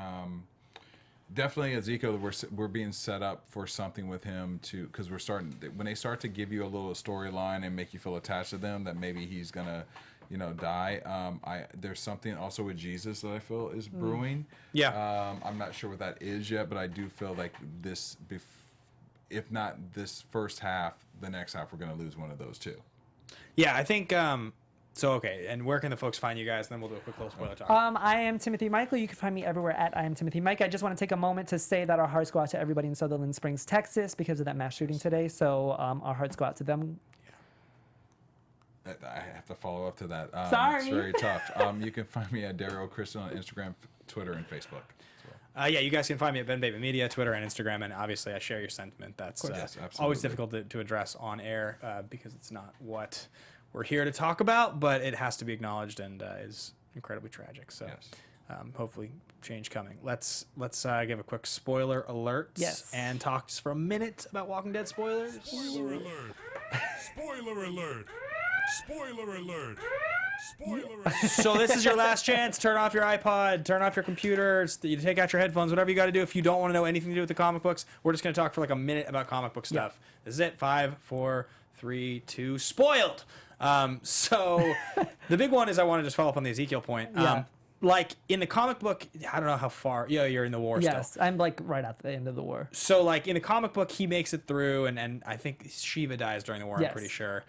[SPEAKER 4] definitely Ezekiel, we're being set up for something with him too, because when they start to give you a little storyline and make you feel attached to them, that maybe he's gonna, die. There's something also with Jesus that I feel is brewing.
[SPEAKER 1] Yeah.
[SPEAKER 4] I'm not sure what that is yet, but I do feel like this, if not this first half, the next half we're gonna lose one of those two.
[SPEAKER 1] Yeah, I think. So okay, and where can the folks find you guys? And then we'll do a quick little spoiler talk.
[SPEAKER 3] I am Timothy Michael. You can find me everywhere at I am Timothy Mike. I just want to take a moment to say that our hearts go out to everybody in Sutherland Springs, Texas, because of that mass shooting today. So our hearts go out to them.
[SPEAKER 4] I have to follow up to that.
[SPEAKER 3] Sorry.
[SPEAKER 4] It's very tough. You can find me at Derrial Christon on Instagram, Twitter, and Facebook.
[SPEAKER 1] Yeah, you guys can find me at Ben Baby Media, Twitter, and Instagram, and obviously I share your sentiment. That's
[SPEAKER 4] Yes, absolutely.
[SPEAKER 1] always difficult to address on air because it's not what we're here to talk about, but it has to be acknowledged and is incredibly tragic. So
[SPEAKER 4] Yes.
[SPEAKER 1] hopefully change coming. Let's give a quick spoiler alert
[SPEAKER 3] Yes.
[SPEAKER 1] and talk just for a minute about Walking Dead spoilers.
[SPEAKER 2] Spoiler alert. Spoiler alert. Spoiler alert. Spoiler alert.
[SPEAKER 1] So this is your last chance. Turn off your iPod, turn off your computer, you take out your headphones, whatever you got to do. If you don't want to know anything to do with the comic books, we're just going to talk for like a minute about comic book stuff. This is it. 5, 4, 3, 2, spoiled. So the big one is I want to just follow up on the Ezekiel point.
[SPEAKER 3] Yeah.
[SPEAKER 1] Like in the comic book, I don't know how far. Yeah, you're in the war still.
[SPEAKER 3] Yes, I'm like right at the end of the war.
[SPEAKER 1] So like in the comic book, he makes it through, and I think Shiva dies during the war.
[SPEAKER 3] Yes.
[SPEAKER 1] I'm pretty sure.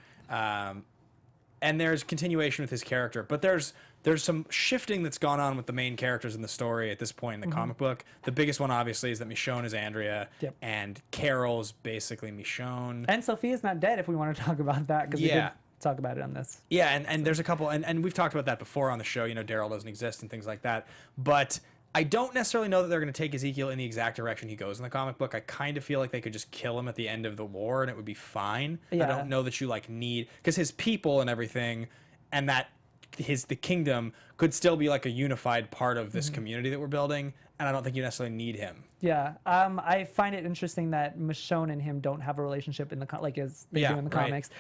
[SPEAKER 1] And there's continuation with his character, but there's some shifting that's gone on with the main characters in the story at this point in the comic book. The biggest one, obviously, is that Michonne is Andrea,
[SPEAKER 3] Yep.
[SPEAKER 1] and Carol's basically Michonne.
[SPEAKER 3] And Sophia's not dead if we want to talk about that, because we
[SPEAKER 1] Yeah.
[SPEAKER 3] did talk about it on this.
[SPEAKER 1] Yeah, and there's a couple, and we've talked about that before on the show. Daryl doesn't exist and things like that. But I don't necessarily know that they're going to take Ezekiel in the exact direction he goes in the comic book. I kind of feel like they could just kill him at the end of the war and it would be fine.
[SPEAKER 3] Yeah.
[SPEAKER 1] I don't know that you need, because his people and everything, and that the kingdom could still be like a unified part of this community that we're building. and I don't think you necessarily need him.
[SPEAKER 3] Yeah, I find it interesting that Michonne and him don't have a relationship in the like as they do in the comics,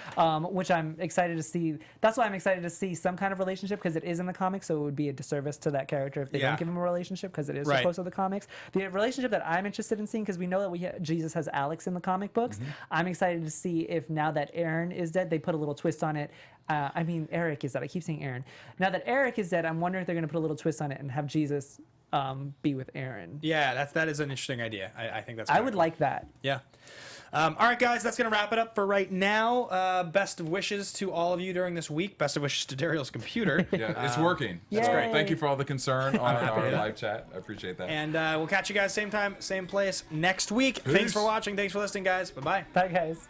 [SPEAKER 3] which I'm excited to see. That's why I'm excited to see some kind of relationship because it is in the comics, so it would be a disservice to that character if they don't give him a relationship because it is so close to the comics. The relationship that I'm interested in seeing, because we know that Jesus has Alex in the comic books, I'm excited to see if now that Aaron is dead, they put a little twist on it. I mean, Eric is dead. I keep saying Aaron. Now that Eric is dead, I'm wondering if they're going to put a little twist on it and have Jesus be with Aaron.
[SPEAKER 1] Yeah, that is an interesting idea. I think that's.
[SPEAKER 3] I would like that.
[SPEAKER 1] Yeah. All right, guys, that's going to wrap it up for right now. Best of wishes to all of you during this week. Best of wishes to Derrial's computer.
[SPEAKER 4] Yeah, it's working.
[SPEAKER 3] That's
[SPEAKER 4] great. Thank you for all the concern on our live chat. I appreciate that.
[SPEAKER 1] And we'll catch you guys same time, same place next week.
[SPEAKER 4] Peace.
[SPEAKER 1] Thanks for watching. Thanks for listening, guys. Bye-bye.
[SPEAKER 3] Bye, guys.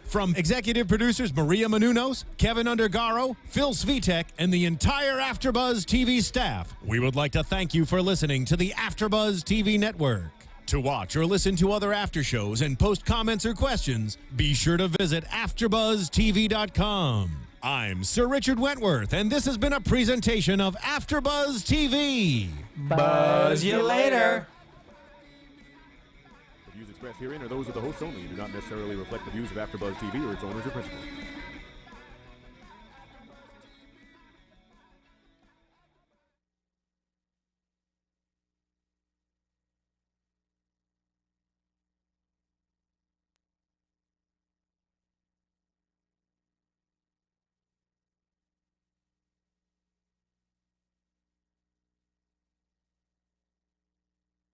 [SPEAKER 2] From executive producers Maria Menounos, Kevin Undergaro, Phil Svitek, and the entire AfterBuzz TV staff, we would like to thank you for listening to the AfterBuzz TV network. To watch or listen to other after shows and post comments or questions, be sure to visit AfterBuzzTV.com. I'm Sir Richard Wentworth, and this has been a presentation of AfterBuzz TV.
[SPEAKER 1] Buzz you later.
[SPEAKER 5] The views expressed herein are those of the hosts only and do not necessarily reflect the views of AfterBuzz TV or its owners or principals.